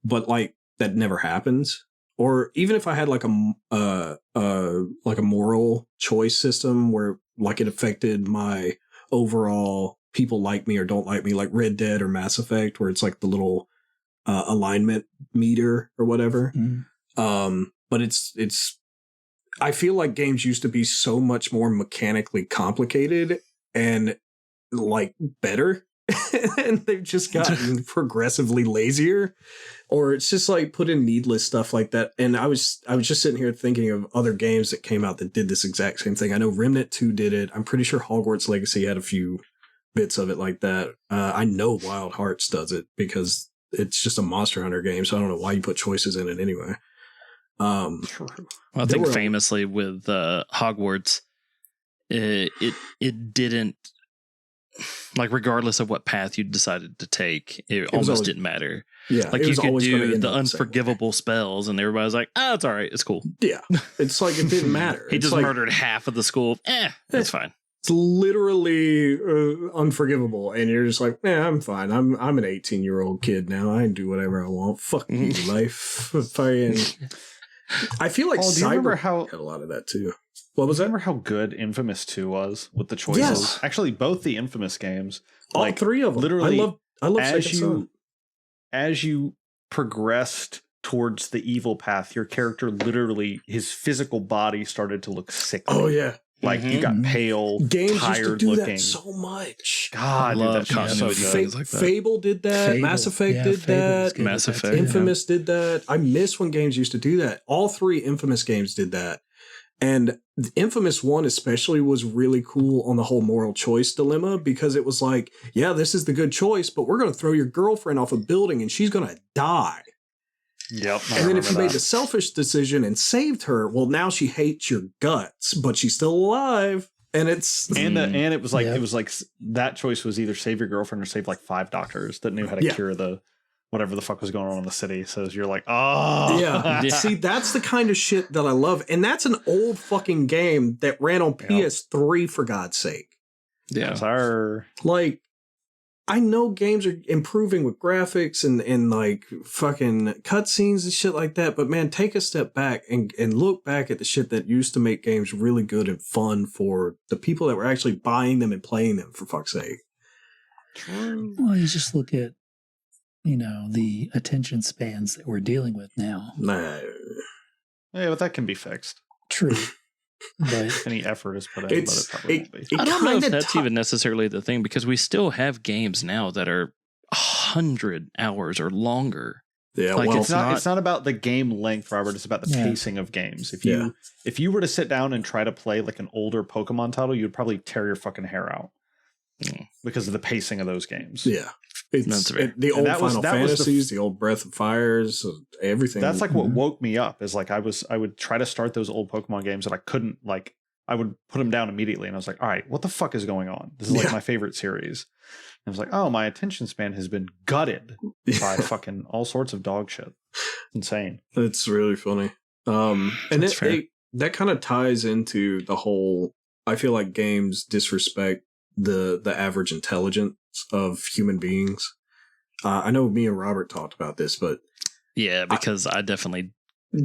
[SPEAKER 3] But like, that never happens. Or even if I had like a moral choice system where like it affected my overall people like me or don't like me, like Red Dead or Mass Effect, where it's like the little alignment meter or whatever. But it's I feel like games used to be so much more mechanically complicated and like better and they've just gotten progressively lazier, or it's just like put in needless stuff like that. And I was just sitting here thinking of other games that came out that did this exact same thing. I know Remnant 2 did it. I'm pretty sure Hogwarts Legacy had a few bits of it like that. I know Wild Hearts does it because it's just a Monster Hunter game, so I don't know why you put choices in it anyway.
[SPEAKER 2] Well, I think famously with Hogwarts, it didn't, like, regardless of what path you decided to take, it almost didn't matter.
[SPEAKER 3] Yeah,
[SPEAKER 2] like you could do the unforgivable spells, and everybody's like, "Oh, it's all right, it's cool."
[SPEAKER 3] Yeah, it's like it didn't matter.
[SPEAKER 2] He just murdered half of the school. That's fine.
[SPEAKER 3] It's literally unforgivable, and you're just like, "Yeah, I'm fine. I'm an 18-year-old kid now. I can do whatever I want. Fuck you, life." I feel like
[SPEAKER 4] do you remember
[SPEAKER 3] how had a lot of that too. What was that?
[SPEAKER 4] Remember how good Infamous 2 was with the choices?
[SPEAKER 3] Yes.
[SPEAKER 4] Actually, both the Infamous games,
[SPEAKER 3] all three of them.
[SPEAKER 4] Literally,
[SPEAKER 3] I love
[SPEAKER 4] as you progressed towards the evil path, your character literally, his physical body started to look sickly.
[SPEAKER 3] Oh yeah.
[SPEAKER 4] Like you got pale,
[SPEAKER 3] games
[SPEAKER 4] tired
[SPEAKER 3] used to do
[SPEAKER 4] looking.
[SPEAKER 3] That so much.
[SPEAKER 4] God, dude, that
[SPEAKER 2] continuity
[SPEAKER 4] so
[SPEAKER 2] things like that.
[SPEAKER 3] Fable did that. Mass Effect did that.
[SPEAKER 2] Mass Effect.
[SPEAKER 3] Infamous did that. I miss when games used to do that. All three Infamous games did that. And the Infamous 1 especially was really cool on the whole moral choice dilemma, because it was like, yeah, this is the good choice, but we're going to throw your girlfriend off a building and she's going to die.
[SPEAKER 4] Yep.
[SPEAKER 3] And then if you made the selfish decision and saved her, well, now she hates your guts, but she's still alive. And it's
[SPEAKER 4] and it was like that choice was either save your girlfriend or save like 5 doctors that knew how to cure the whatever the fuck was going on in the city. So you're like, oh
[SPEAKER 3] yeah. See, that's the kind of shit that I love, and that's an old fucking game that ran on PS3 for God's sake.
[SPEAKER 2] Yeah,
[SPEAKER 4] sir.
[SPEAKER 3] Like, I know games are improving with graphics and like fucking cutscenes and shit like that, but man, take a step back and look back at the shit that used to make games really good and fun for the people that were actually buying them and playing them, for fuck's sake.
[SPEAKER 5] Well, you just look at, the attention spans that we're dealing with now.
[SPEAKER 3] Nah.
[SPEAKER 4] Yeah, but that can be fixed.
[SPEAKER 5] True. But
[SPEAKER 4] any effort is put in, but it probably won't be.
[SPEAKER 2] I don't know if that's even necessarily the thing, because we still have games now that are 100 hours or longer.
[SPEAKER 3] Yeah,
[SPEAKER 4] like it's not about the game length, Robert. It's about the pacing of games. If you were to sit down and try to play like an older Pokemon title, you'd probably tear your fucking hair out because of the pacing of those games.
[SPEAKER 3] Yeah. The old Final Fantasies, the old Breath of Fires, everything.
[SPEAKER 4] That's like what woke me up. Is like I would try to start those old Pokemon games and I couldn't. Like I would put them down immediately, and I was like, "All right, what the fuck is going on? This is like my favorite series." And I was like, "Oh, my attention span has been gutted by fucking all sorts of dog shit. Insane."
[SPEAKER 3] That's really funny. And that kind of ties into the whole. I feel like games disrespect the average intelligence of human beings. I know me and Robert talked about this, but
[SPEAKER 2] because I definitely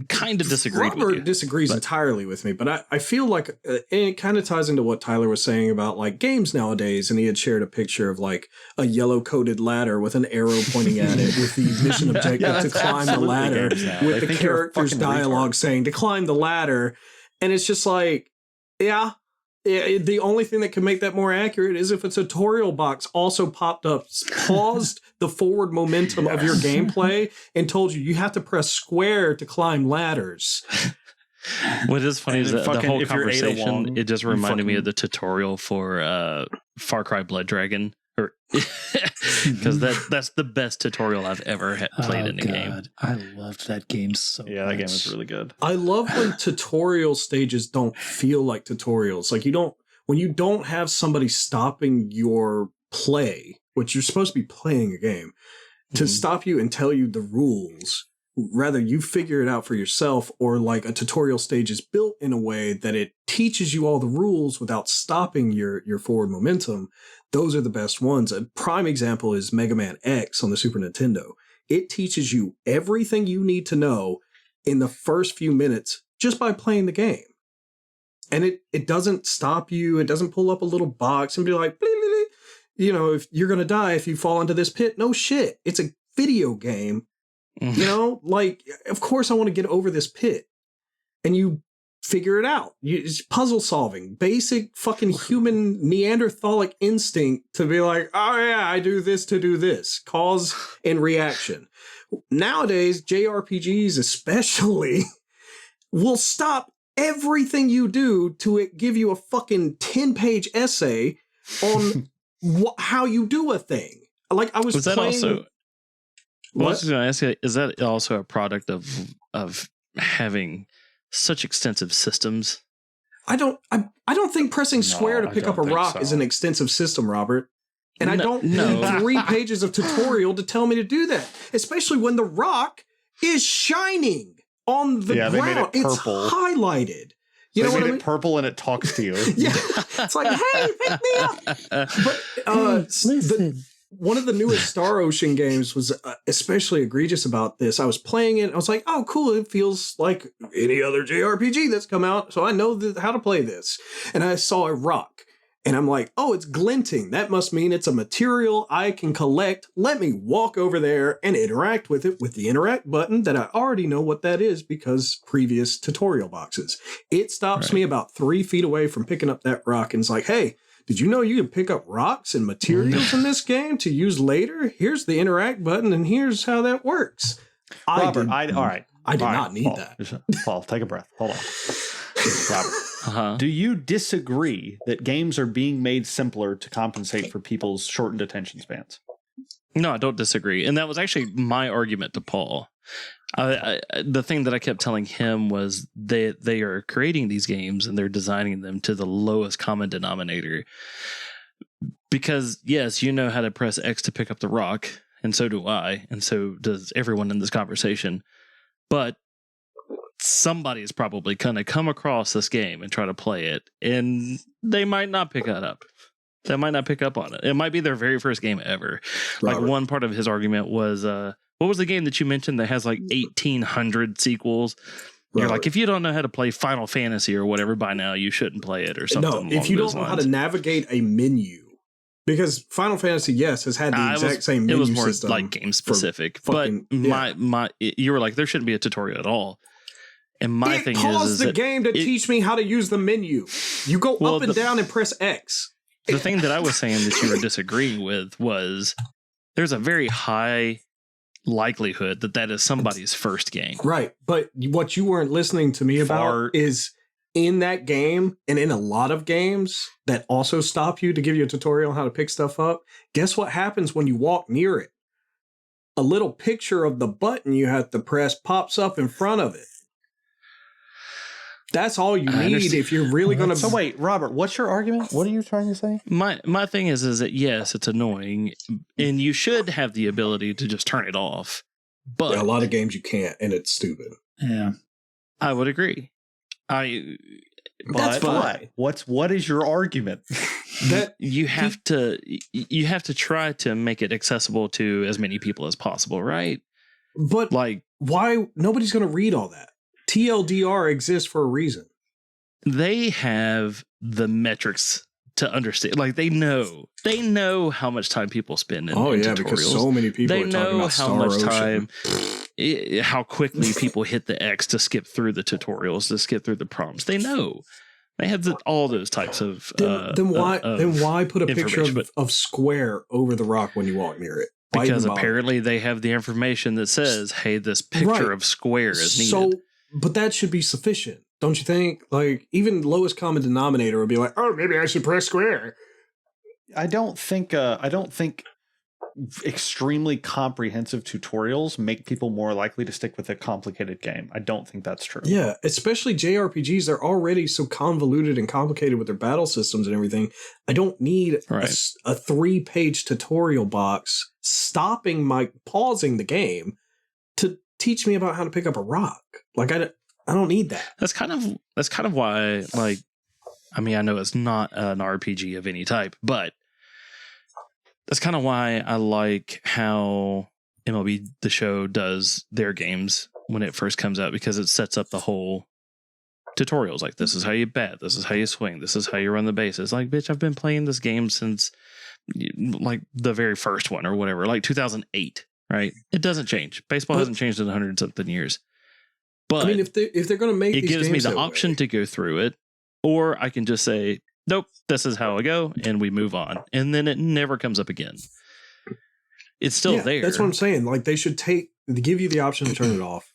[SPEAKER 2] kind of disagreed with you.
[SPEAKER 3] Robert disagrees entirely with me, but I feel like it kind of ties into what Tyler was saying about like games nowadays, and he had shared a picture of like a yellow coated ladder with an arrow pointing at it with the mission objective to climb the ladder with the character's dialogue saying to climb the ladder, and it's just like, the only thing that can make that more accurate is if a tutorial box also popped up, paused the forward momentum of your gameplay, and told you have to press square to climb ladders.
[SPEAKER 2] What is funny is that the whole conversation, it just reminded me of the tutorial for Far Cry Blood Dragon. Because that's the best tutorial I've ever played in a game.
[SPEAKER 5] I loved that game so much.
[SPEAKER 4] Yeah, that game was really good.
[SPEAKER 3] I love when tutorial stages don't feel like tutorials. Like when you don't have somebody stopping your play, which you're supposed to be playing a game, to stop you and tell you the rules. Rather, you figure it out for yourself, or like a tutorial stage is built in a way that it teaches you all the rules without stopping your forward momentum. Those are the best ones. A prime example is Mega Man X on the Super Nintendo. It teaches you everything you need to know in the first few minutes just by playing the game. And it doesn't stop you. It doesn't pull up a little box and be like, bleep, bleep, bleep. If you're going to die if you fall into this pit. No shit. It's a video game. Like, of course I want to get over this pit. And you figure it out. It's puzzle solving, basic fucking human Neanderthalic instinct to be like, oh yeah, I do this to do this, cause and reaction. Nowadays, JRPGs especially will stop everything you do to give you a fucking 10-page essay on how you do a thing. Like I was
[SPEAKER 2] that
[SPEAKER 3] playing.
[SPEAKER 2] Also, I was going to ask you, is that also a product of having such extensive systems?
[SPEAKER 3] I don't think pressing square to pick up a rock is an extensive system, Robert. And I don't need 3 pages of tutorial to tell me to do that, especially when the rock is shining on the ground. They made it purple. It's highlighted. You know what I mean?
[SPEAKER 4] It purple and it talks to you.
[SPEAKER 3] Yeah, it's like, hey, pick me up. But
[SPEAKER 5] listen.
[SPEAKER 3] One of the newest Star Ocean games was especially egregious about this. I was playing it. I was like, oh, cool. It feels like any other JRPG that's come out. So I know how to play this. And I saw a rock. And I'm like, oh, it's glinting. That must mean it's a material I can collect. Let me walk over there and interact with it with the interact button that I already know what that is because previous tutorial boxes. It stops me about 3 feet away from picking up that rock and it's like, hey, did you know you can pick up rocks and materials in this game to use later? Here's the interact button and here's how that works.
[SPEAKER 4] Robert, all right.
[SPEAKER 3] I did not need
[SPEAKER 4] Paul,
[SPEAKER 3] that.
[SPEAKER 4] Paul, take a breath. Hold on. Robert, do you disagree that games are being made simpler to compensate for people's shortened attention spans?
[SPEAKER 2] No, I don't disagree. And that was actually my argument to Paul. The thing that I kept telling him was they are creating these games and they're designing them to the lowest common denominator. Because, yes, you know how to press X to pick up the rock, and so do I, and so does everyone in this conversation. But somebody is probably going to come across this game and try to play it, and they might not pick that up. They might not pick up on it. It might be their very first game ever. Robert. Like one part of his argument was, what was the game that you mentioned that has like 1,800 sequels? You're like, if you don't know how to play Final Fantasy or whatever by now, you shouldn't play it or something.
[SPEAKER 3] No, if you don't know how to navigate a menu. Because Final Fantasy, yes, has had the exact same menu system. It was more like
[SPEAKER 2] game specific. But you were like, there shouldn't be a tutorial at all. And my thing
[SPEAKER 3] is the game to teach me how to use the menu. You go up and down and press X.
[SPEAKER 2] The thing that I was saying that you were disagreeing with was there's a very high likelihood that is somebody's first game.
[SPEAKER 3] Right. But what you weren't listening to me about is in that game and in a lot of games that also stop you to give you a tutorial on how to pick stuff up. Guess what happens when you walk near it? A little picture of the button you have to press pops up in front of it. That's all you need if you're really going to...
[SPEAKER 4] So wait, Robert, what's your argument? What are you trying to say?
[SPEAKER 2] My thing is that, yes, it's annoying, and you should have the ability to just turn it off. But
[SPEAKER 3] a lot of games you can't, and it's stupid.
[SPEAKER 5] Yeah.
[SPEAKER 2] I would agree.
[SPEAKER 4] But why? What is your argument?
[SPEAKER 2] That you have to try to make it accessible to as many people as possible, right?
[SPEAKER 3] But like, why? Nobody's going to read all that. TLDR exists for a reason.
[SPEAKER 2] They have the metrics to understand. Like they know how much time people spend in tutorials.
[SPEAKER 3] Because so many people
[SPEAKER 2] they
[SPEAKER 3] are talking about Star Ocean.
[SPEAKER 2] How much time, how quickly people hit the X to skip through the tutorials, to skip through the prompts. They know. They have all those types of.
[SPEAKER 3] Then why put a picture of Square over the rock when you walk near it?
[SPEAKER 2] Because apparently they have the information that says, "Hey, this picture of Square is needed."
[SPEAKER 3] But that should be sufficient, don't you think? Like, even lowest common denominator would be like, oh, maybe I should press square.
[SPEAKER 4] I don't think extremely comprehensive tutorials make people more likely to stick with a complicated game. I don't think that's true.
[SPEAKER 3] Yeah, especially JRPGs. They're already so convoluted and complicated with their battle systems and everything. I don't need a 3-page tutorial box pausing the game to teach me about how to pick up a rock. Like I don't need that.
[SPEAKER 2] That's kind of why, like, I mean, I know it's not an RPG of any type, but that's kind of why I like how MLB The Show does their games when it first comes out, because it sets up the whole tutorials. Like, this is how you bat, this is how you swing, this is how you run the bases. Like, bitch, I've been playing this game since like the very first one or whatever, like 2008. Right? It doesn't change. Baseball hasn't changed in 100 something years. But
[SPEAKER 3] I mean, if they're going to make
[SPEAKER 2] it
[SPEAKER 3] these
[SPEAKER 2] gives me
[SPEAKER 3] games
[SPEAKER 2] the
[SPEAKER 3] that
[SPEAKER 2] option
[SPEAKER 3] way,
[SPEAKER 2] to go through it, or I can just say, nope, this is how I go, and we move on. And then it never comes up again. It's still there.
[SPEAKER 3] That's what I'm saying. Like, they should give you the option to turn it off.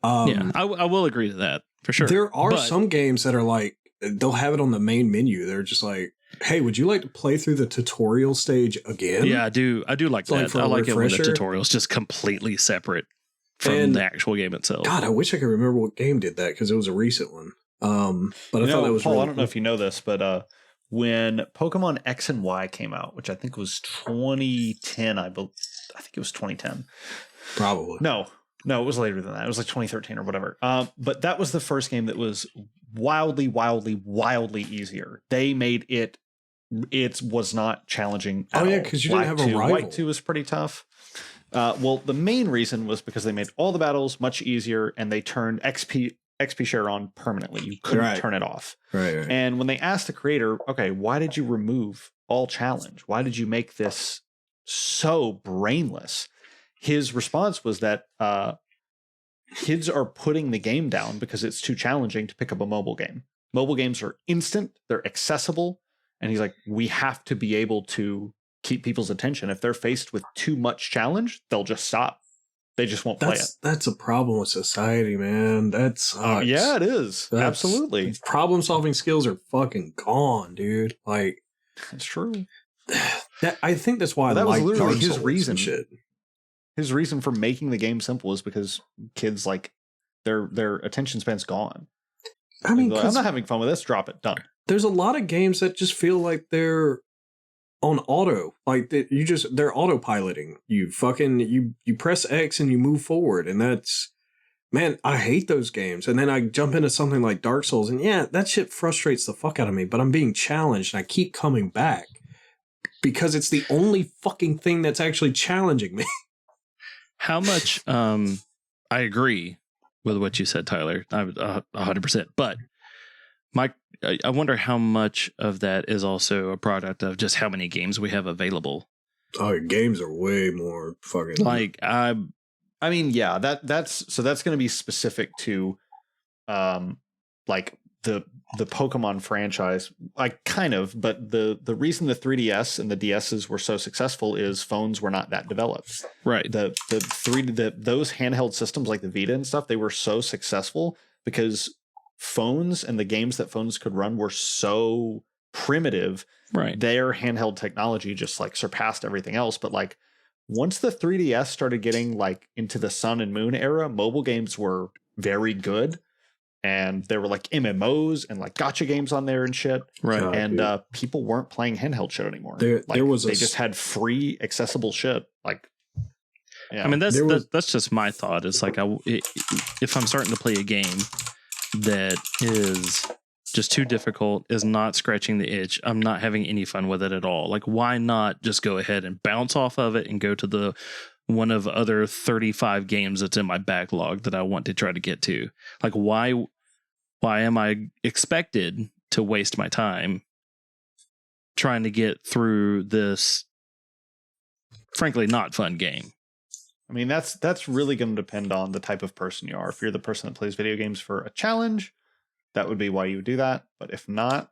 [SPEAKER 2] I will agree to that for sure.
[SPEAKER 3] There are some games that are like, they'll have it on the main menu. They're just like, hey, would you like to play through the tutorial stage again?
[SPEAKER 2] Yeah, I do like that.
[SPEAKER 3] Like,
[SPEAKER 2] I like it when the
[SPEAKER 3] refresher.
[SPEAKER 2] tutorial's just completely separate from the actual game itself.
[SPEAKER 3] God, I wish I could remember what game did that, because it was a recent one. But I thought that was
[SPEAKER 4] Paul,
[SPEAKER 3] really
[SPEAKER 4] I don't know if you know this, but when Pokemon X and Y came out, which I think was 2010, I think it was 2010.
[SPEAKER 3] Probably.
[SPEAKER 4] No, it was later than that. It was like 2013 or whatever. But that was the first game that was wildly easier. They made it was not challenging at all.
[SPEAKER 3] because you didn't have a rival.
[SPEAKER 4] White 2 was pretty tough. Well, the main reason was because they made all the battles much easier, and they turned XP share on permanently. You couldn't turn it off.
[SPEAKER 3] Right.
[SPEAKER 4] And when they asked the creator, okay, why did you remove all challenge? Why did you make this so brainless? His response was that kids are putting the game down because it's too challenging to pick up a mobile game. Mobile games are instant, they're accessible, and he's like, we have to be able to keep people's attention. If they're faced with too much challenge, they'll just stop. They just won't play it.
[SPEAKER 3] That's a problem with society, man. That sucks.
[SPEAKER 4] Yeah, it is. Absolutely.
[SPEAKER 3] Problem-solving skills are fucking gone, dude. Like,
[SPEAKER 4] it's true.
[SPEAKER 3] I think that's why
[SPEAKER 4] that was
[SPEAKER 3] like
[SPEAKER 4] literally
[SPEAKER 3] Dark
[SPEAKER 4] his
[SPEAKER 3] Souls
[SPEAKER 4] reason.
[SPEAKER 3] and shit.
[SPEAKER 4] His reason for making the game simple is because kids, like, their attention span's gone.
[SPEAKER 3] I mean,
[SPEAKER 4] like, I'm not having fun with this. Drop it. Done.
[SPEAKER 3] There's a lot of games that just feel like they're on auto, like they're autopiloting. You press X and you move forward, and that's, man, I hate those games. And then I jump into something like Dark Souls, and yeah, that shit frustrates the fuck out of me. But I'm being challenged, and I keep coming back because it's the only fucking thing that's actually challenging me.
[SPEAKER 2] How much? I agree with what you said, Tyler. 100%. But I wonder how much of that is also a product of just how many games we have available.
[SPEAKER 3] Oh, games are way more fucking
[SPEAKER 2] like
[SPEAKER 4] I mean, yeah, that's going to be specific to like the Pokemon franchise, like, kind of, but the reason the 3DS and the DSs were so successful is phones were not that developed.
[SPEAKER 2] Right.
[SPEAKER 4] Those handheld systems like the Vita and stuff, they were so successful because phones and the games that phones could run were so primitive.
[SPEAKER 2] Right.
[SPEAKER 4] Their handheld technology just like surpassed everything else. But like, once the 3DS started getting like into the Sun and Moon era, mobile games were very good. And there were like MMOs and like gacha games on there and shit.
[SPEAKER 2] Right.
[SPEAKER 4] And people weren't playing handheld shit anymore.
[SPEAKER 3] They
[SPEAKER 4] just had free accessible shit. Like, yeah.
[SPEAKER 2] I mean, that's just my thought. It's like, if I'm starting to play a game that is just too difficult, is not scratching the itch, I'm not having any fun with it at all. Like, why not just go ahead and bounce off of it and go to the one of other 35 games that's in my backlog that I want to try to get to? Like, why am I expected to waste my time trying to get through this, frankly, not fun game?
[SPEAKER 4] I mean, that's really going to depend on the type of person you are. If you're the person that plays video games for a challenge, that would be why you would do that. But if not,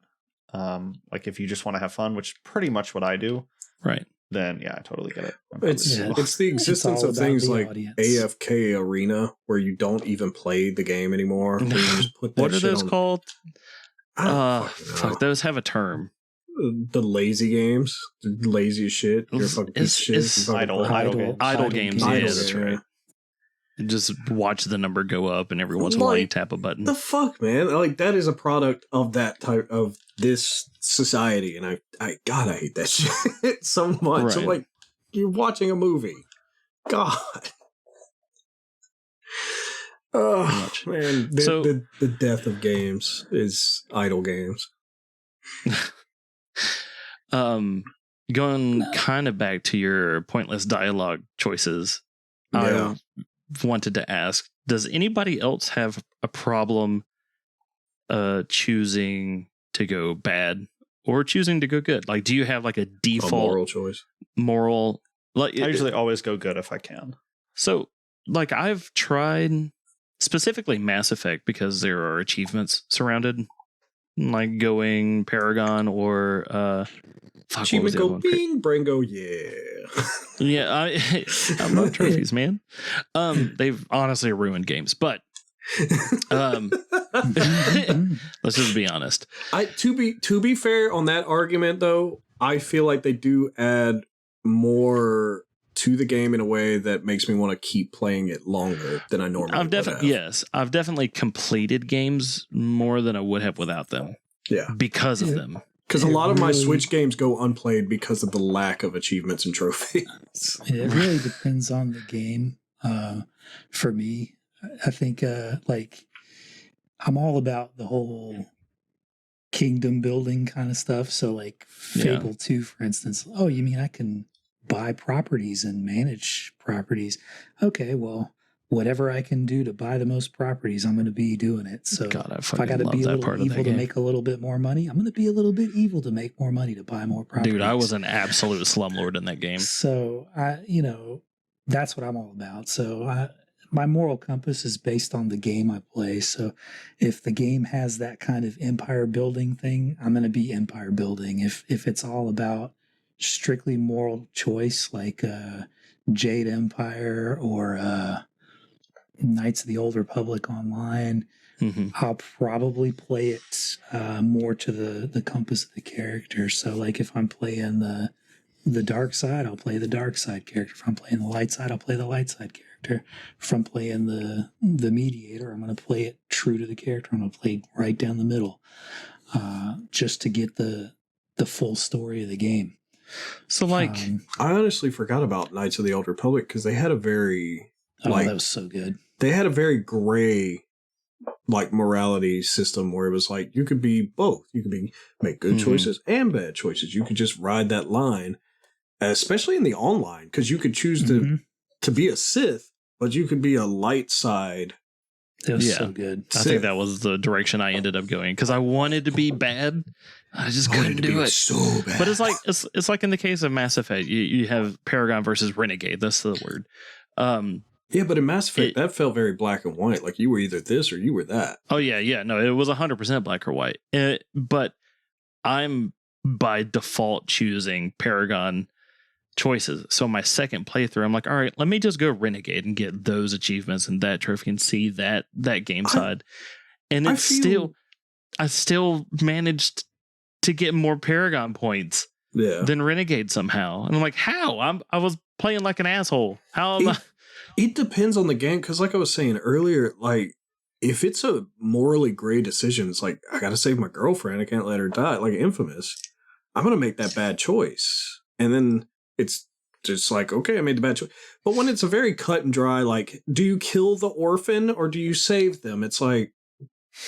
[SPEAKER 4] like if you just want to have fun, which is pretty much what I do,
[SPEAKER 2] right?
[SPEAKER 4] Then yeah, I totally get it.
[SPEAKER 3] It's the existence of things like
[SPEAKER 5] audience.
[SPEAKER 3] AFK Arena where you don't even play the game anymore. Where you just put that
[SPEAKER 2] What are
[SPEAKER 3] shit
[SPEAKER 2] those
[SPEAKER 3] on,
[SPEAKER 2] called?
[SPEAKER 3] fuck,
[SPEAKER 2] Those have a term.
[SPEAKER 3] the lazy games, the laziest shit. You're a fucking piece of shit.
[SPEAKER 2] It's
[SPEAKER 3] You fucking
[SPEAKER 4] idle
[SPEAKER 3] play.
[SPEAKER 4] games.
[SPEAKER 2] Idle games.
[SPEAKER 3] Idle
[SPEAKER 2] Yeah,
[SPEAKER 3] games,
[SPEAKER 2] that's
[SPEAKER 3] yeah.
[SPEAKER 2] right. Just watch the number go up, and every once in a while you tap a button.
[SPEAKER 3] The fuck, man! Like, that is a product of that type of this society, and I hate that shit so much.
[SPEAKER 2] Right.
[SPEAKER 3] I'm like, you're watching a movie. God. Oh man, the death of games is idle games.
[SPEAKER 2] Going kind of back to your pointless dialogue choices,
[SPEAKER 3] Yeah.
[SPEAKER 2] I wanted to ask, does anybody else have a problem choosing to go bad or choosing to go good? Like, do you have like a default
[SPEAKER 3] moral choice?
[SPEAKER 2] Like,
[SPEAKER 4] I usually always go good if I can.
[SPEAKER 2] So, like, I've tried specifically Mass Effect, because there are achievements surrounded, like going Paragon or
[SPEAKER 3] Achievement go bing, brain go yeah.
[SPEAKER 2] Yeah, I love trophies, man. They've honestly ruined games, but let's just be honest.
[SPEAKER 3] To be fair on that argument though, I feel like they do add more to the game in a way that makes me want to keep playing it longer than I normally would have.
[SPEAKER 2] Yes, I've definitely completed games more than I would have without them.
[SPEAKER 3] Yeah.
[SPEAKER 2] Because of them.
[SPEAKER 3] Because a lot of my Switch games go unplayed because of the lack of achievements and trophies.
[SPEAKER 5] It really depends on the game. For me, I think like I'm all about the whole kingdom building kind of stuff. So like Fable 2, for instance. Oh, you mean I can buy properties and manage properties? Okay, well, whatever I can do to buy the most properties, I'm going to be doing it. So
[SPEAKER 2] God,
[SPEAKER 5] if I got to be a little evil to make a little bit more money, I'm going to be a little bit evil to make more money to buy more properties.
[SPEAKER 2] Dude, I was an absolute slumlord in that game.
[SPEAKER 5] So that's what I'm all about. So my moral compass is based on the game I play. So if the game has that kind of empire building thing, I'm going to be empire building. If it's all about strictly moral choice, like Jade Empire or Knights of the Old Republic Online, I'll probably play it more to the compass of the character. So like if I'm playing the dark side, I'll play the dark side character. If I'm playing the light side, I'll play the light side character. If I'm playing the mediator, I'm going to play it true to the character. I'm going to play right down the middle, just to get the full story of the game.
[SPEAKER 2] So like,
[SPEAKER 3] I honestly forgot about Knights of the Old Republic because they had a very
[SPEAKER 5] that was so good.
[SPEAKER 3] They had a very gray like morality system where it was like you could be both. You could make good choices and bad choices. You could just ride that line, especially in the online, because you could choose to be a Sith, but you could be a light side.
[SPEAKER 5] It was so good.
[SPEAKER 2] I think that was the direction I ended up going because I wanted to be bad. I just couldn't do it.
[SPEAKER 3] So bad.
[SPEAKER 2] But it's like in the case of Mass Effect, you have Paragon versus Renegade. That's the word.
[SPEAKER 3] Yeah, but in Mass Effect, that felt very black and white. Like you were either this or you were that.
[SPEAKER 2] Oh, yeah. No, it was 100% black or white. But I'm by default choosing Paragon choices. So my second playthrough, I'm like, all right, let me just go Renegade and get those achievements and that trophy and see that game side. And I still managed to get more Paragon points than Renegade somehow. And I'm like, how? I was playing like an asshole. How am I?
[SPEAKER 3] It depends on the game, because like I was saying earlier, like if it's a morally gray decision, it's like I gotta save my girlfriend, I can't let her die, like Infamous, I'm gonna make that bad choice. And then it's just like, okay, I made the bad choice. But when it's a very cut and dry, like, do you kill the orphan or do you save them? It's like,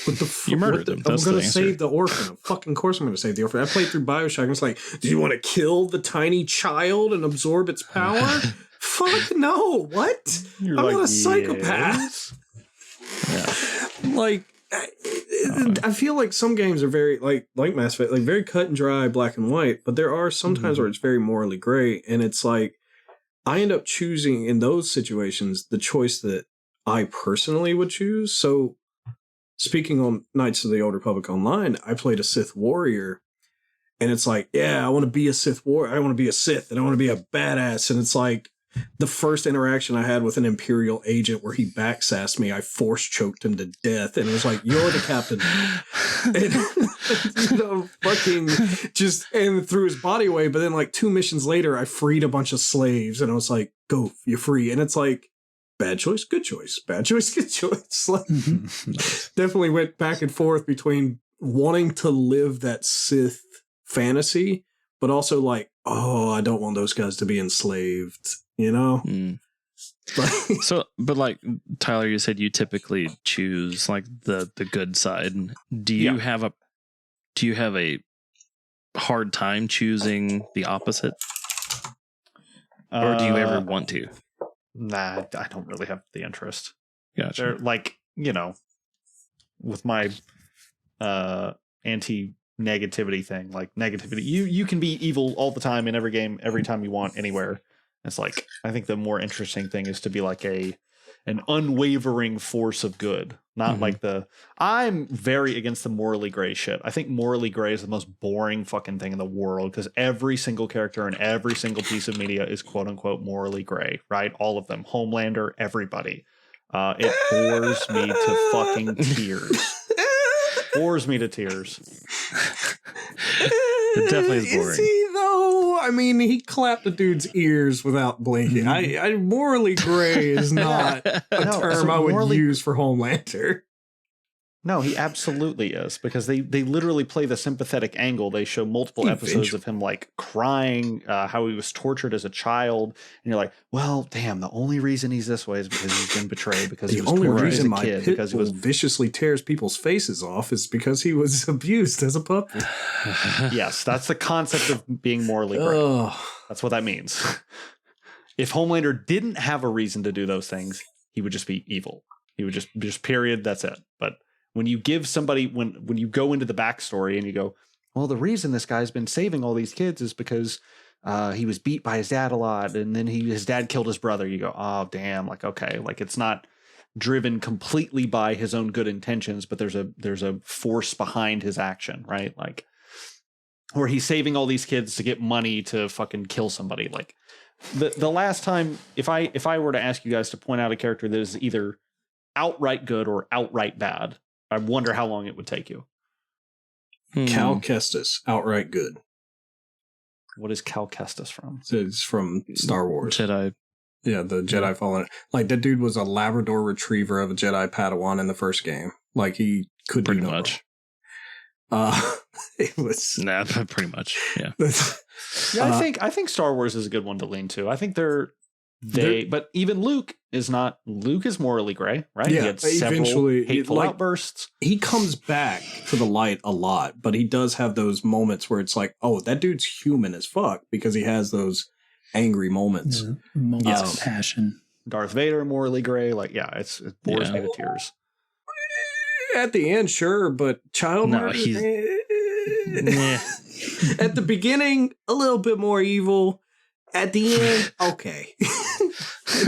[SPEAKER 3] what the
[SPEAKER 2] you murdered them.
[SPEAKER 3] I'm going to save the orphan. Of fucking course I'm going to save the orphan. I played through BioShock and it's like, do you want to kill the tiny child and absorb its power? Fuck no. What? I'm not a psychopath.
[SPEAKER 2] Yeah.
[SPEAKER 3] Like, I feel like some games are very, like Mass Effect, like very cut and dry, black and white, but there are some times where it's very morally gray, and it's like, I end up choosing, in those situations, the choice that I personally would choose. So, speaking on Knights of the Old Republic Online, I played a Sith warrior, and it's like, yeah, I want to be a Sith warrior, I want to be a Sith, and I want to be a badass, and it's like, the first interaction I had with an Imperial agent where he backsassed me, I force choked him to death, and it was like, you're the captain. And, fucking just, and threw his body away, but then like 2 missions later, I freed a bunch of slaves, and I was like, go, you're free. And it's like, bad choice, good choice, bad choice, good choice. Like, definitely went back and forth between wanting to live that Sith fantasy, but also like, oh, I don't want those guys to be enslaved, you know?
[SPEAKER 2] But like Tyler, you said you typically choose like the good side. Do you have a hard time choosing the opposite? Or do you ever want to?
[SPEAKER 4] Nah, I don't really have the interest.
[SPEAKER 2] Gotcha.
[SPEAKER 4] They're like, with my anti-negativity thing, like negativity, you can be evil all the time in every game, every time you want, anywhere. It's like, I think the more interesting thing is to be like an unwavering force of good. Not like I'm very against the morally gray shit. I think morally gray is the most boring fucking thing in the world because every single character in every single piece of media is quote unquote morally gray, right? All of them. Homelander, everybody. It bores me to fucking tears. Bores me to tears.
[SPEAKER 2] It definitely is boring.
[SPEAKER 3] Is he though? I mean, he clapped the dude's ears without blinking. I morally gray is not a term I would use for Homelander.
[SPEAKER 4] No, he absolutely is, because they literally play the sympathetic angle. They show multiple episodes of him like crying, how he was tortured as a child, and you're like, well, damn, the only reason he's this way is because he's been betrayed, because he was tortured as a kid, because he was
[SPEAKER 3] viciously tears people's faces off is because he was abused as a puppy.
[SPEAKER 4] Yes, that's the concept of being morally gray. That's what that means. If Homelander didn't have a reason to do those things, he would just be evil. He would just period. That's it. But when you give somebody, when you go into the backstory and you go, well, the reason this guy's been saving all these kids is because he was beat by his dad a lot, and then his dad killed his brother. You go, oh, damn, like, okay, like it's not driven completely by his own good intentions, but there's a force behind his action, right? Like, or he's saving all these kids to get money to fucking kill somebody. Like the last time, if I were to ask you guys to point out a character that is either outright good or outright bad, I wonder how long it would take you.
[SPEAKER 3] Cal Kestis, outright good.
[SPEAKER 4] What is Cal Kestis from?
[SPEAKER 3] It's from Star Wars.
[SPEAKER 2] Jedi.
[SPEAKER 3] Yeah, the Jedi Fallen. Like, that dude was a Labrador retriever of a Jedi Padawan in the first game. Like, he could
[SPEAKER 2] pretty
[SPEAKER 3] do no
[SPEAKER 2] much.
[SPEAKER 3] It was
[SPEAKER 2] pretty much. Yeah.
[SPEAKER 4] Yeah, I think Star Wars is a good one to lean to. I think but even Luke is morally gray, right?
[SPEAKER 3] Yeah,
[SPEAKER 4] he had several hateful outbursts.
[SPEAKER 3] He comes back to the light a lot, but he does have those moments where it's like, oh, that dude's human as fuck, because he has those angry moments.
[SPEAKER 5] Moments of passion.
[SPEAKER 4] Darth Vader, morally gray. Like, yeah, it bores me to tears.
[SPEAKER 3] At the end, sure, but child murder. At the beginning, a little bit more evil. At the end, okay.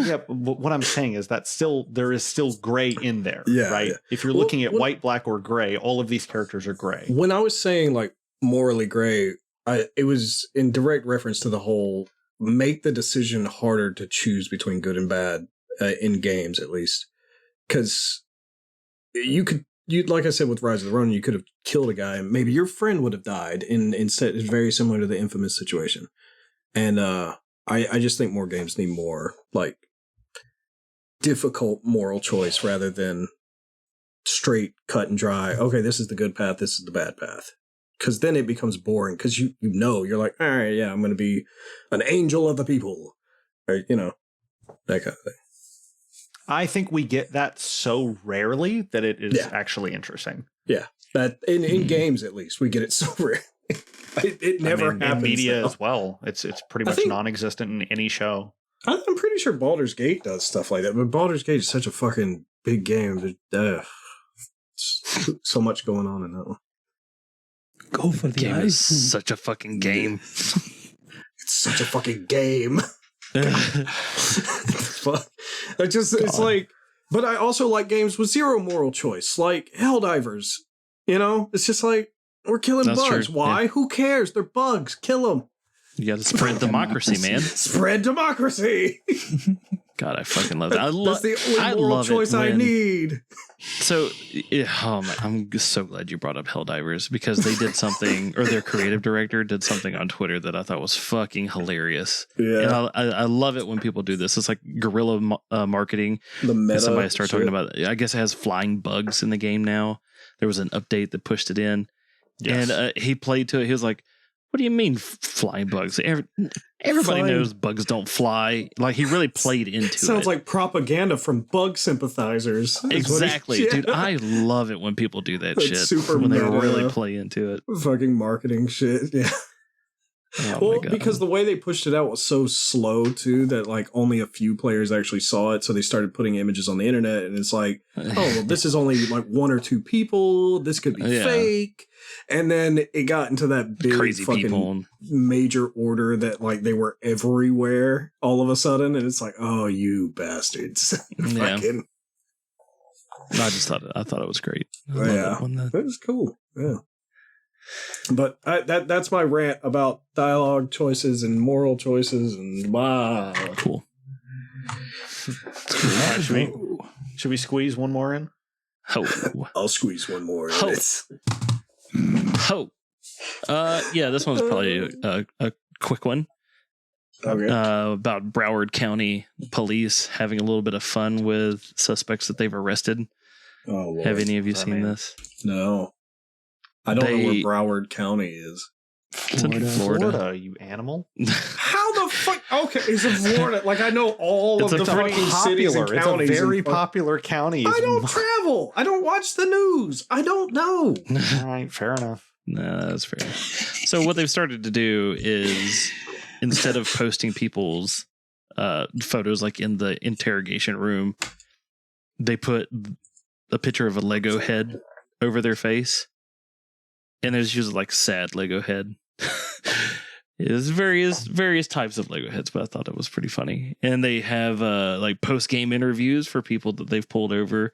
[SPEAKER 4] Yeah, but what I'm saying is that there is still gray in there, right? Yeah. If you're looking at white, black, or gray, all of these characters are gray.
[SPEAKER 3] When I was saying like morally gray, it was in direct reference to the whole make the decision harder to choose between good and bad in games, at least, because you like I said with Rise of the Ronin, you could have killed a guy and maybe your friend would have died. Instead, it's very similar to the Infamous situation. And I just think more games need more like difficult moral choice rather than straight cut and dry. Okay, this is the good path. This is the bad path. Because then it becomes boring. Because you're like, all right, yeah, I'm going to be an angel of the people, or that kind of thing.
[SPEAKER 4] I think we get that so rarely that it is actually interesting.
[SPEAKER 3] Yeah, that in games at least we get it so rare. It never happens
[SPEAKER 4] in media as well. It's pretty much non-existent in any show.
[SPEAKER 3] I'm pretty sure Baldur's Gate does stuff like that, but Baldur's Gate is such a fucking big game. So much going on in that one.
[SPEAKER 5] Go for the
[SPEAKER 2] game.
[SPEAKER 5] Ice.
[SPEAKER 2] Is such a fucking game.
[SPEAKER 3] It's such a fucking game. Fuck. It's like, but I also like games with zero moral choice, like Helldivers. It's just like, we're killing bugs. True. Why? Yeah. Who cares? They're bugs. Kill them.
[SPEAKER 2] You got to spread democracy, man.
[SPEAKER 3] Spread democracy.
[SPEAKER 2] God, I fucking love that.
[SPEAKER 3] That's the only moral choice I need.
[SPEAKER 2] So, I'm so glad you brought up Helldivers, because they did something, or their creative director did something on Twitter that I thought was fucking hilarious. Yeah. And I love it when people do this. It's like guerrilla marketing.
[SPEAKER 3] The meta.
[SPEAKER 2] Somebody started talking about it. I guess it has flying bugs in the game now. There was an update that pushed it in. Yes. And he played to it. He was like, what do you mean flying bugs? Everybody knows bugs don't fly. Like, he really played into it.
[SPEAKER 3] Sounds like propaganda from bug sympathizers.
[SPEAKER 2] Exactly. Dude, I love it when people do that shit.
[SPEAKER 3] Super
[SPEAKER 2] when
[SPEAKER 3] meta.
[SPEAKER 2] They really play into it.
[SPEAKER 3] Fucking marketing shit. Yeah.
[SPEAKER 2] Oh
[SPEAKER 3] well, because the way they pushed it out was so slow too that like only a few players actually saw it, so they started putting images on the internet, and it's like, oh, well, this is only like 1 or 2 people. This could be fake. And then it got into that big
[SPEAKER 2] crazy
[SPEAKER 3] fucking
[SPEAKER 2] people.
[SPEAKER 3] major order that like they were everywhere all of a sudden, and it's like, oh, you bastards! Fucking.
[SPEAKER 2] I thought it was great.
[SPEAKER 3] That was cool. Yeah. But that's my rant about dialogue choices and moral choices and wow.
[SPEAKER 2] Cool.
[SPEAKER 4] Right, should we squeeze one more in?
[SPEAKER 2] Ho.
[SPEAKER 3] I'll squeeze one more in.
[SPEAKER 2] Ho. Yeah, this one's probably a quick one.
[SPEAKER 3] Okay.
[SPEAKER 2] About Broward County police having a little bit of fun with suspects that they've arrested.
[SPEAKER 3] Oh, Lord.
[SPEAKER 2] Have any of you seen this?
[SPEAKER 3] No. I don't know where Broward County is.
[SPEAKER 4] Florida, you animal.
[SPEAKER 3] How the fuck? Okay, it's in Florida. Like, I know all of the fucking cities and counties.
[SPEAKER 4] It's a very popular county.
[SPEAKER 3] I don't travel. I don't watch the news. I don't know.
[SPEAKER 4] All right, fair enough.
[SPEAKER 2] No, that's fair. So what they've started to do is, instead of posting people's photos like in the interrogation room, they put a picture of a Lego head over their face. And there's usually like sad Lego head. There's various types of Lego heads, but I thought it was pretty funny. And they have like post game interviews for people that they've pulled over.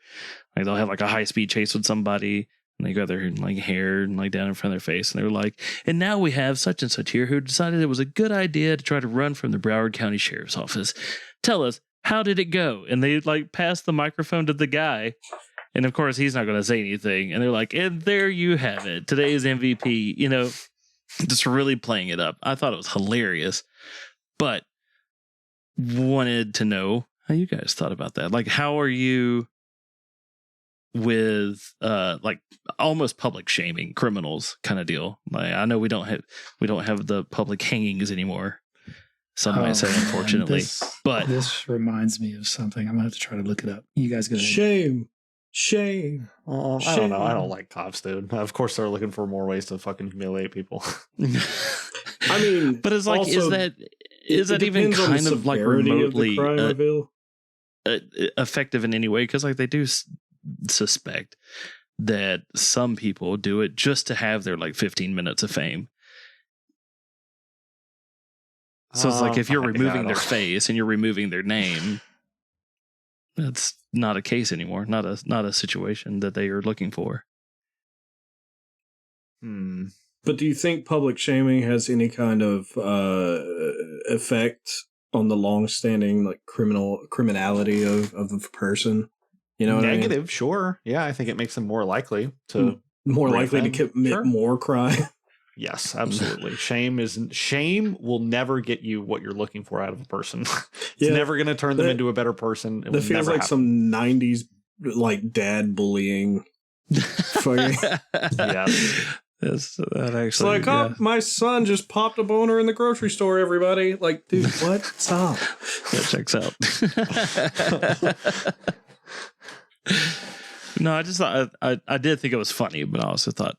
[SPEAKER 2] Like they'll have like a high speed chase with somebody, and they got their like hair and like down in front of their face, and they're like, and now we have such and such here who decided it was a good idea to try to run from the Broward County Sheriff's Office. Tell us, how did it go? And they like pass the microphone to the guy. And of course, he's not going to say anything. And they're like, and there you have it. Today's MVP, you know, just really playing it up. I thought it was hilarious, but wanted to know how you guys thought about that. Like, how are you with like almost public shaming criminals kind of deal? Like, I know we don't have the public hangings anymore. Some might say, unfortunately, but
[SPEAKER 5] this reminds me of something. I'm going to have to try to look it up. You guys go ahead.
[SPEAKER 3] Shame.
[SPEAKER 4] I don't know. I don't like cops, dude. Of course, they're looking for more ways to fucking humiliate people.
[SPEAKER 3] I mean,
[SPEAKER 2] but it's like,
[SPEAKER 3] also,
[SPEAKER 2] is that even kind of like remotely effective in any way? Because like they do suspect that some people do it just to have their like 15 minutes of fame. So it's like if you're removing their face and you're removing their name, that's not a case anymore. Not a situation that they are looking for.
[SPEAKER 3] But do you think public shaming has any kind of effect on the long-standing like criminality of the person? You know,
[SPEAKER 4] negative,
[SPEAKER 3] what I mean?
[SPEAKER 4] Sure. Yeah, I think it makes them more likely to
[SPEAKER 3] commit more crime.
[SPEAKER 4] Yes, absolutely. Shame will never get you what you're looking for out of a person. It's never going to turn them into a better person. It
[SPEAKER 3] feels like some 90s like dad bullying.
[SPEAKER 4] Yes.
[SPEAKER 2] That actually,
[SPEAKER 3] it's like, oh, my son just popped a boner in the grocery store, everybody. Like, dude, what? Stop.
[SPEAKER 2] That checks out. No, I just thought I did think it was funny, but I also thought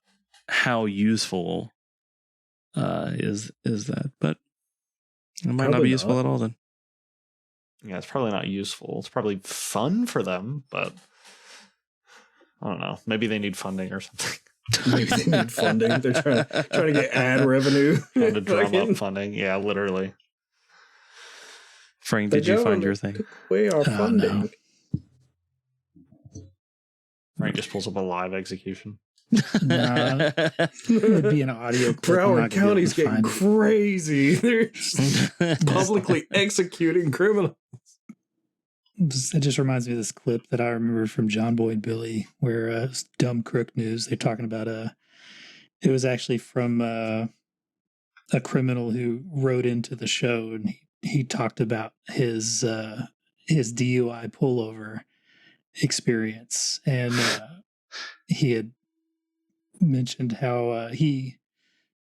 [SPEAKER 2] how useful is that? But it might not be useful at all then.
[SPEAKER 4] Yeah, it's probably not useful. It's probably fun for them, but I don't know. Maybe they need funding or something.
[SPEAKER 3] Maybe they need funding. They're trying to get ad revenue.
[SPEAKER 4] Trying to drum up funding. Yeah, literally.
[SPEAKER 2] Frank, did you find your thing?
[SPEAKER 3] We are funding.
[SPEAKER 4] No. Frank just pulls up a live execution.
[SPEAKER 5] Nah, it'd be an audio clip.
[SPEAKER 3] Broward County's getting crazy. They're publicly executing criminals.
[SPEAKER 5] It just reminds me of this clip that I remember from John Boy and Billy, where Dumb Crook News, they're talking about it was actually from a criminal who wrote into the show, and he talked about his DUI pullover experience, and he had mentioned how he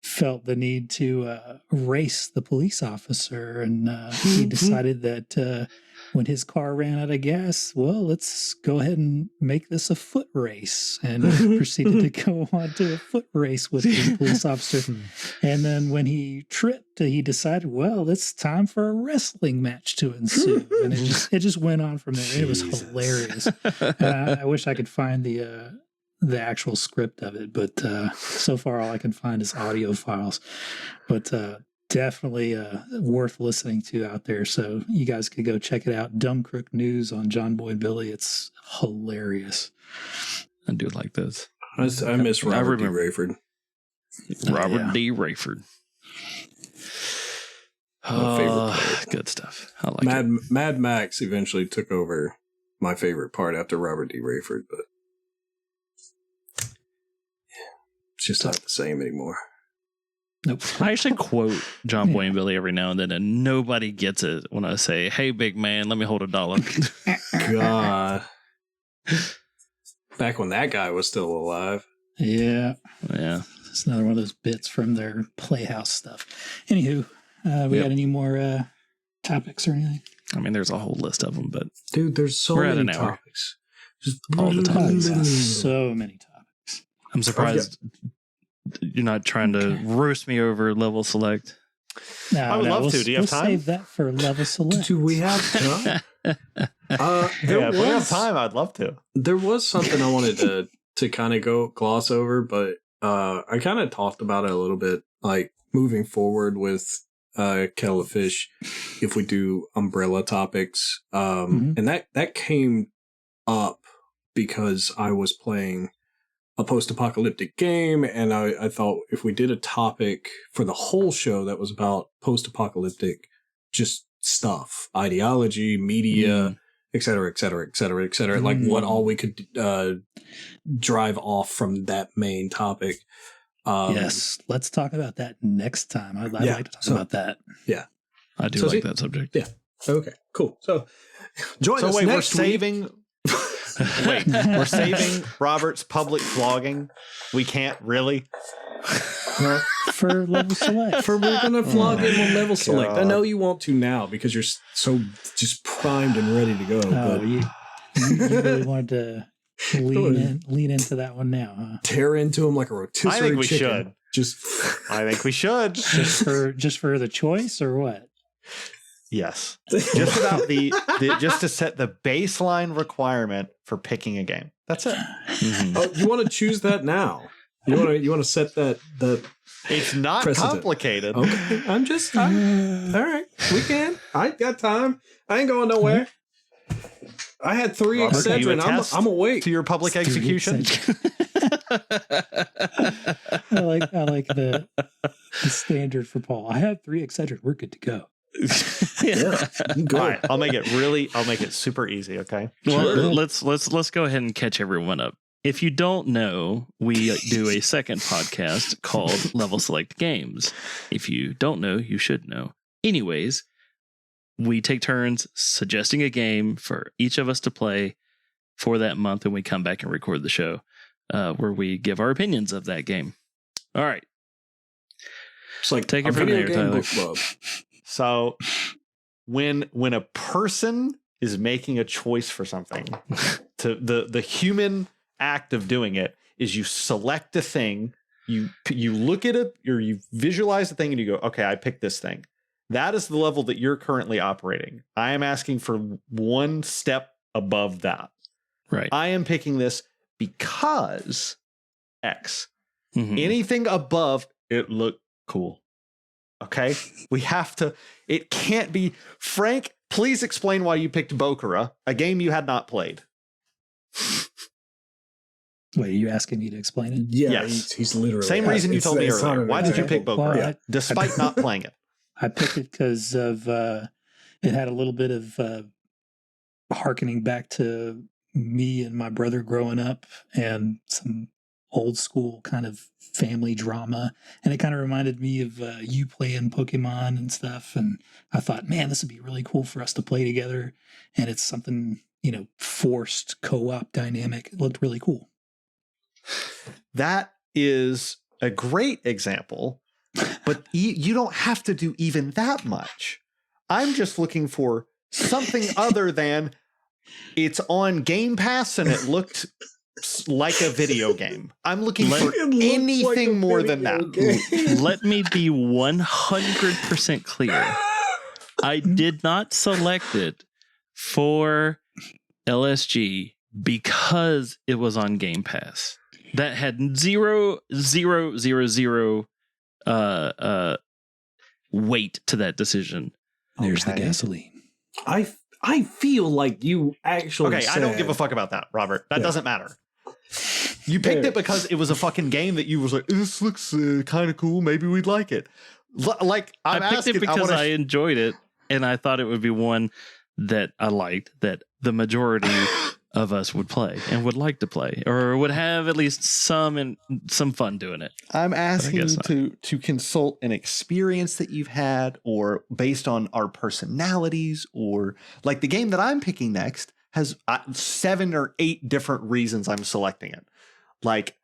[SPEAKER 5] felt the need to race the police officer, and he decided that when his car ran out of gas, well, let's go ahead and make this a foot race. And proceeded to go on to a foot race with the police officer. And then when he tripped, he decided, well, it's time for a wrestling match to ensue. And it just went on from there. Jesus. It was hilarious. And I wish I could find the actual script of it, but so far all I can find is audio files. But definitely worth listening to out there. So you guys could go check it out. Dumb Crook News on John Boy and Billy. It's hilarious.
[SPEAKER 2] I do like this.
[SPEAKER 3] I miss Robert D. Rayford.
[SPEAKER 2] Robert D. Rayford.
[SPEAKER 3] My favorite player.
[SPEAKER 2] Good stuff. I like it.
[SPEAKER 3] Mad Max eventually took over my favorite part after Robert D. Rayford, but it's just not the same anymore.
[SPEAKER 5] Nope.
[SPEAKER 2] I actually quote John Boy and Billy every now and then, and nobody gets it when I say, "Hey, big man, let me hold $1."
[SPEAKER 3] God. Back when that guy was still alive.
[SPEAKER 5] Yeah.
[SPEAKER 2] Yeah.
[SPEAKER 5] It's another one of those bits from their Playhouse stuff. Anywho, we got any more topics or anything?
[SPEAKER 2] I mean, there's a whole list of them, but
[SPEAKER 3] dude, there's so many topics.
[SPEAKER 2] Just all the time.
[SPEAKER 5] So many topics.
[SPEAKER 2] I'm surprised you're not trying to roast me over level select.
[SPEAKER 4] No, I would love to. Do you have time?
[SPEAKER 5] Save that for level select.
[SPEAKER 3] Do we have time?
[SPEAKER 4] If we have time, I'd love to. There
[SPEAKER 3] was something I wanted to kind of gloss over, but I kind of talked about it a little bit, like moving forward with Kettle of Fish, if we do umbrella topics. And that came up because I was playing a post-apocalyptic game, and I thought if we did a topic for the whole show that was about post-apocalyptic just stuff, ideology, media, et cetera, et cetera, et cetera, et cetera, like what all we could drive off from that main topic.
[SPEAKER 5] Yes, let's talk about that next time. I'd like to talk about that.
[SPEAKER 3] Yeah.
[SPEAKER 2] I do like that subject.
[SPEAKER 3] Yeah. Okay, cool. So join us next week.
[SPEAKER 4] We're saving Robert's public flogging. We can't really.
[SPEAKER 5] For level select.
[SPEAKER 3] We're going to flog him on level select. I know you want to now because you're so just primed and ready to go.
[SPEAKER 5] But you really wanted to lean into that one now, huh?
[SPEAKER 3] Tear into him like a rotisserie
[SPEAKER 4] I think we
[SPEAKER 3] chicken.
[SPEAKER 4] I think we should.
[SPEAKER 5] Just for the choice or what?
[SPEAKER 4] Yes. Just about just to set the baseline requirement for picking a game. That's it.
[SPEAKER 3] Oh, you want to choose that now? You want to set that
[SPEAKER 4] it's not precedent. Complicated.
[SPEAKER 3] Okay. All right. We can. I got time. I ain't going nowhere. I had 3 Excedrin. I'm awake
[SPEAKER 4] to your public execution.
[SPEAKER 5] I like the standard for Paul. I had 3 Excedrin. We're good to go.
[SPEAKER 3] Yeah.
[SPEAKER 4] All right, I'll make it super easy, okay?
[SPEAKER 2] Well, let's go ahead and catch everyone up. If you don't know, we do a second podcast called Level Select Games. If you don't know, you should know. Anyways, we take turns suggesting a game for each of us to play for that month, and we come back and record the show where we give our opinions of that game. All right.
[SPEAKER 3] It's like
[SPEAKER 2] take it from there, Tyler.
[SPEAKER 4] So when a person is making a choice for something, to the human act of doing it is you select a thing, you look at it, or you visualize the thing and you go, okay, I picked this thing. That is the level that you're currently operating. I am asking for one step above that.
[SPEAKER 2] Right.
[SPEAKER 4] I am picking this because X. Anything above it look cool. Okay, we have to. It can't be. Frank, please explain why you picked Bokura, a game you had not played.
[SPEAKER 5] Wait, are you asking me to explain it?
[SPEAKER 3] Yeah,
[SPEAKER 4] yes.
[SPEAKER 3] He's literally.
[SPEAKER 4] Same reason you told me earlier. Why did you pick Bokura, despite not playing it?
[SPEAKER 5] I picked it because of it had a little bit of hearkening back to me and my brother growing up, and some old school kind of family drama, and it kind of reminded me of you playing Pokemon and stuff, and I thought, man, this would be really cool for us to play together, and it's something, forced co-op dynamic. It looked really cool.
[SPEAKER 4] That is a great example, but you don't have to do even that much. I'm just looking for something other than it's on Game Pass and it looked like a video game. I'm looking for anything more than that.
[SPEAKER 2] Let me be 100% clear. I did not select it for LSG because it was on Game Pass. That had zero weight to that decision.
[SPEAKER 5] There's the gasoline.
[SPEAKER 3] I feel like you actually
[SPEAKER 4] I don't give a fuck about that, Robert. That doesn't matter. You picked it because it was a fucking game that you was like, this looks kind of cool. Maybe we'd like it. Like
[SPEAKER 2] I picked it because I enjoyed it, and I thought it would be one that I liked, that the majority of us would play and would like to play, or would have at least some fun doing it.
[SPEAKER 4] I'm asking you to consult an experience that you've had, or based on our personalities, or like the game that I'm picking next has 7 or 8 different reasons I'm selecting it. Like,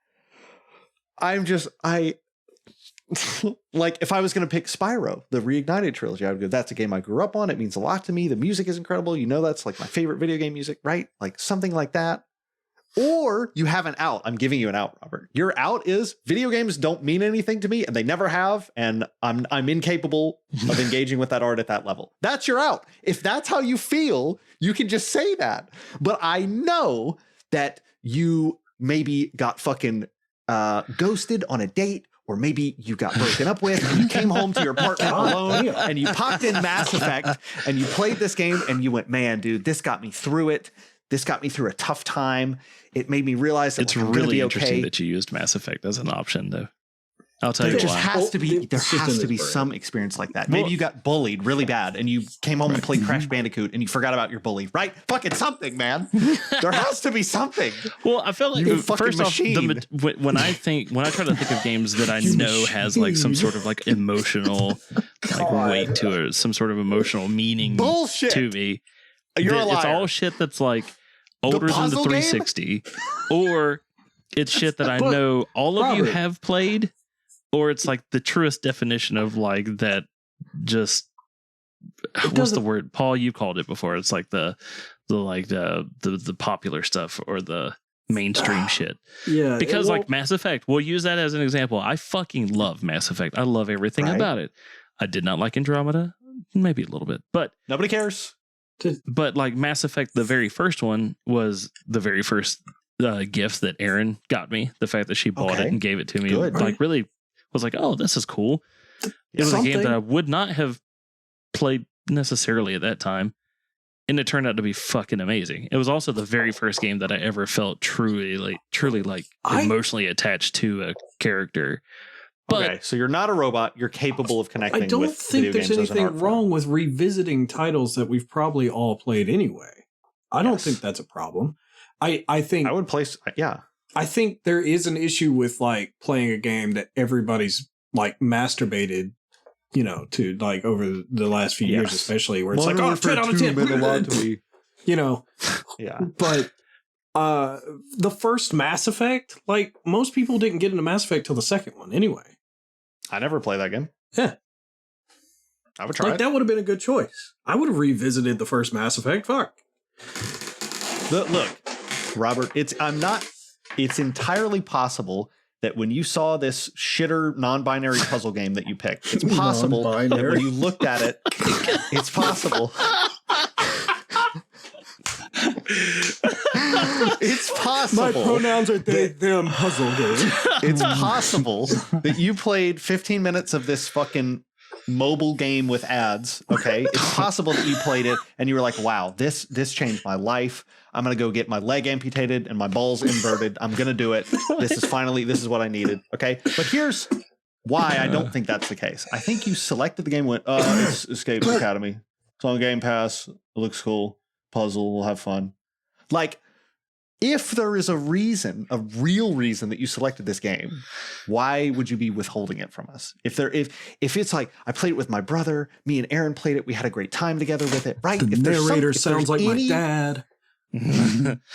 [SPEAKER 4] like if I was going to pick Spyro, the Reignited trilogy, I would go, that's a game I grew up on. It means a lot to me. The music is incredible. You know, that's like my favorite video game music, right? Like something like that. Or you have an out. I'm giving you an out, Robert. Your out is video games don't mean anything to me, and they never have, and I'm incapable of engaging with that art at that level. That's your out. If that's how you feel, you can just say that. But I know that you maybe got fucking ghosted on a date, or maybe you got broken up with and you came home to your apartment alone and you popped in Mass Effect and you played this game and you went, man, dude, this got me through it. This got me through a tough time. It made me realize that
[SPEAKER 2] it's
[SPEAKER 4] like,
[SPEAKER 2] really interesting that you used Mass Effect as an option, though. I'll tell you
[SPEAKER 4] there
[SPEAKER 2] why.
[SPEAKER 4] Has to be, there has to be some experience like that. Maybe you got bullied really bad and you came home and played Crash Bandicoot and you forgot about your bully, right? Fucking something, man. There has to be something.
[SPEAKER 2] Well, I feel like first off, when I try to think of games that I know has like some sort of like emotional like weight to it, some sort of emotional meaning to me.
[SPEAKER 4] You're a liar.
[SPEAKER 2] It's all shit that's like older than the 360, or it's shit that I know all of you have played. Or it's like the truest definition of like that. Just what's the word, Paul? You called it before. It's like the popular stuff or the mainstream shit.
[SPEAKER 3] Yeah,
[SPEAKER 2] because like Mass Effect, we'll use that as an example. I fucking love Mass Effect. I love everything about it. I did not like Andromeda, maybe a little bit, but
[SPEAKER 4] nobody cares.
[SPEAKER 2] But like Mass Effect, the very first one was the very first gift that Erin got me. The fact that she bought it and gave it to me, like really. Was like, oh, this is cool. It was a game that I would not have played necessarily at that time, and it turned out to be fucking amazing. It was also the very first game that I ever felt truly like emotionally attached to a character. But
[SPEAKER 4] so you're not a robot. You're capable of connecting.
[SPEAKER 3] I don't think there's anything wrong with revisiting titles that we've probably all played anyway. I don't think that's a problem. I think
[SPEAKER 4] I would place. Yeah.
[SPEAKER 3] I think there is an issue with like playing a game that everybody's like masturbated, to like over the last few years, especially where it's like, oh, 10 out of 10 meant a lot to me,
[SPEAKER 4] Yeah.
[SPEAKER 3] But the first Mass Effect, like most people didn't get into Mass Effect till the second one anyway.
[SPEAKER 4] I never played that game.
[SPEAKER 3] Yeah.
[SPEAKER 4] I would try it.
[SPEAKER 3] That would have been a good choice. I would have revisited the first Mass Effect. Fuck.
[SPEAKER 4] Look, Robert, it's entirely possible that when you saw this shitter non-binary puzzle game that you picked, it's possible that when you looked at it, it's possible. It's possible.
[SPEAKER 3] My pronouns are they, them puzzle game.
[SPEAKER 4] It's possible that you played 15 minutes of this fucking mobile game with ads. Okay. It's possible that you played it and you were like, wow, this changed my life. I'm going to go get my leg amputated and my balls inverted. I'm going to do it. This is what I needed. Okay. But here's why I don't think that's the case. I think you selected the game and went, it's Escape Academy. It's on Game Pass. It looks cool. Puzzle. We'll have fun. Like, if there is a real reason that you selected this game, why would you be withholding it from us? If it's like, I played it with my brother, me and Aaron played it, we had a great time together with it, right?
[SPEAKER 3] The narrator sounds like my dad.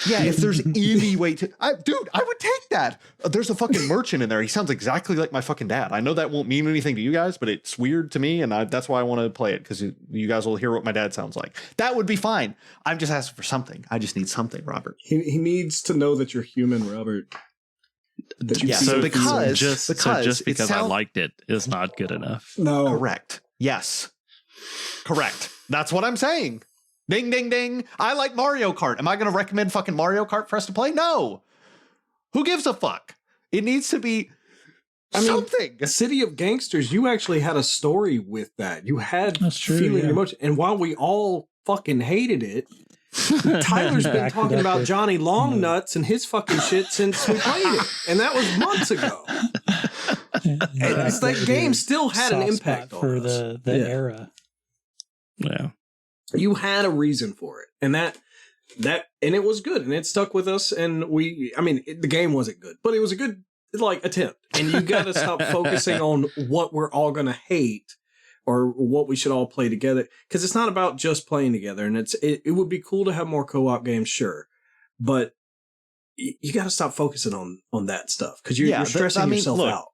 [SPEAKER 6] Yeah, if there's any way to, dude, I would take that. There's a fucking merchant in there. He sounds exactly like my fucking dad. I know that won't mean anything to you guys, but it's weird to me, and that's why I want to play it, because you guys will hear what my dad sounds like. That would be fine. I'm just asking for something. I just need something, Robert.
[SPEAKER 3] He needs to know that you're human, Robert.
[SPEAKER 2] So just because I liked it is not good enough.
[SPEAKER 3] No.
[SPEAKER 6] Correct. Yes. Correct. That's what I'm saying. Ding, ding, ding. I like Mario Kart. Am I going to recommend fucking Mario Kart for us to play? No. Who gives a fuck? It needs to be something.
[SPEAKER 3] City of Gangsters, you actually had a story with that. You had feeling and emotion. And while we all fucking hated it, Tyler's been talking about Johnny Longnuts and his fucking shit since we played it. And that was months ago. It's that game still had an impact on us.
[SPEAKER 5] For the era.
[SPEAKER 2] Yeah.
[SPEAKER 3] You had a reason for it. And that and it was good, and it stuck with us, and the game wasn't good, but it was a good attempt. And you got to stop focusing on what we're all going to hate or what we should all play together, because it's not about just playing together. And it would be cool to have more co-op games, sure, but you got to stop focusing on that stuff, because you're stressing yourself out.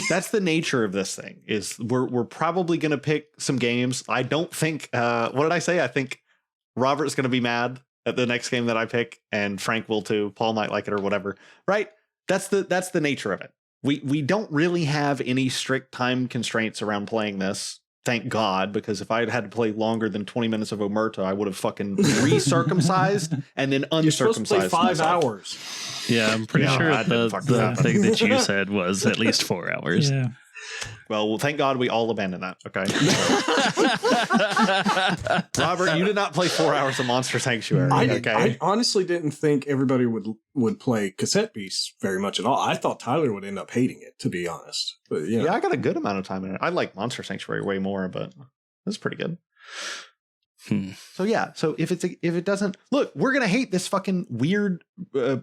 [SPEAKER 6] That's the nature of this thing. Is we're probably going to pick some games. I don't think. What did I say? I think Robert's going to be mad at the next game that I pick, and Frank will too. Paul might like it or whatever. Right? That's the nature of it. We don't really have any strict time constraints around playing this. Thank God, because if I had to play longer than 20 minutes of Omerta, I would have fucking recircumcised and then uncircumcised.
[SPEAKER 3] You're supposed to play 5 hours.
[SPEAKER 2] Yeah, I'm pretty sure the thing that you said was at least 4 hours.
[SPEAKER 5] Yeah.
[SPEAKER 6] Well, thank God we all abandoned that. Okay. Robert, you did not play 4 hours of Monster Sanctuary.
[SPEAKER 3] I honestly didn't think everybody would play Cassette Beast very much at all. I thought Tyler would end up hating it, to be honest. But
[SPEAKER 6] yeah, I got a good amount of time in it. I like Monster Sanctuary way more, but it's pretty good. So yeah, so if it doesn't look, we're gonna hate this fucking weird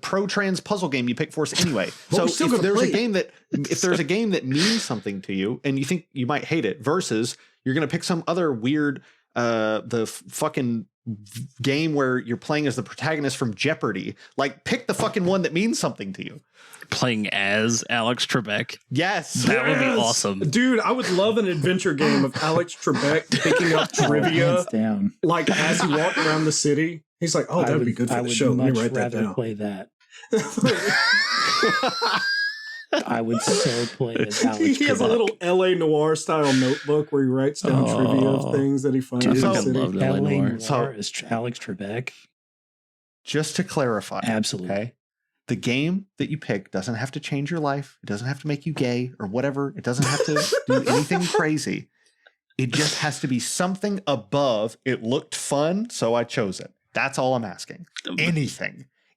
[SPEAKER 6] pro-trans puzzle game you pick for us anyway. So if there's a game that means something to you and you think you might hate it, versus you're gonna pick some other weird fucking game where you're playing as the protagonist from Jeopardy, like pick the fucking one that means something to you.
[SPEAKER 2] Playing as Alex Trebek.
[SPEAKER 6] Yes.
[SPEAKER 2] That would be awesome.
[SPEAKER 3] Dude, I would love an adventure game of Alex Trebek picking up trivia like as he walked around the city. He's like, that would be good for the show. Let me write that down.
[SPEAKER 5] Play that. I would so play as Alex
[SPEAKER 3] He has a little LA Noir style notebook where he writes down trivia of things that he finds in the city.
[SPEAKER 5] LA Noir is Alex Trebek.
[SPEAKER 6] Just to clarify.
[SPEAKER 5] Absolutely.
[SPEAKER 6] Okay? The game that you pick doesn't have to change your life. It doesn't have to make you gay or whatever. It doesn't have to do anything crazy. It just has to be something above. It looked fun, so I chose it. That's all I'm asking.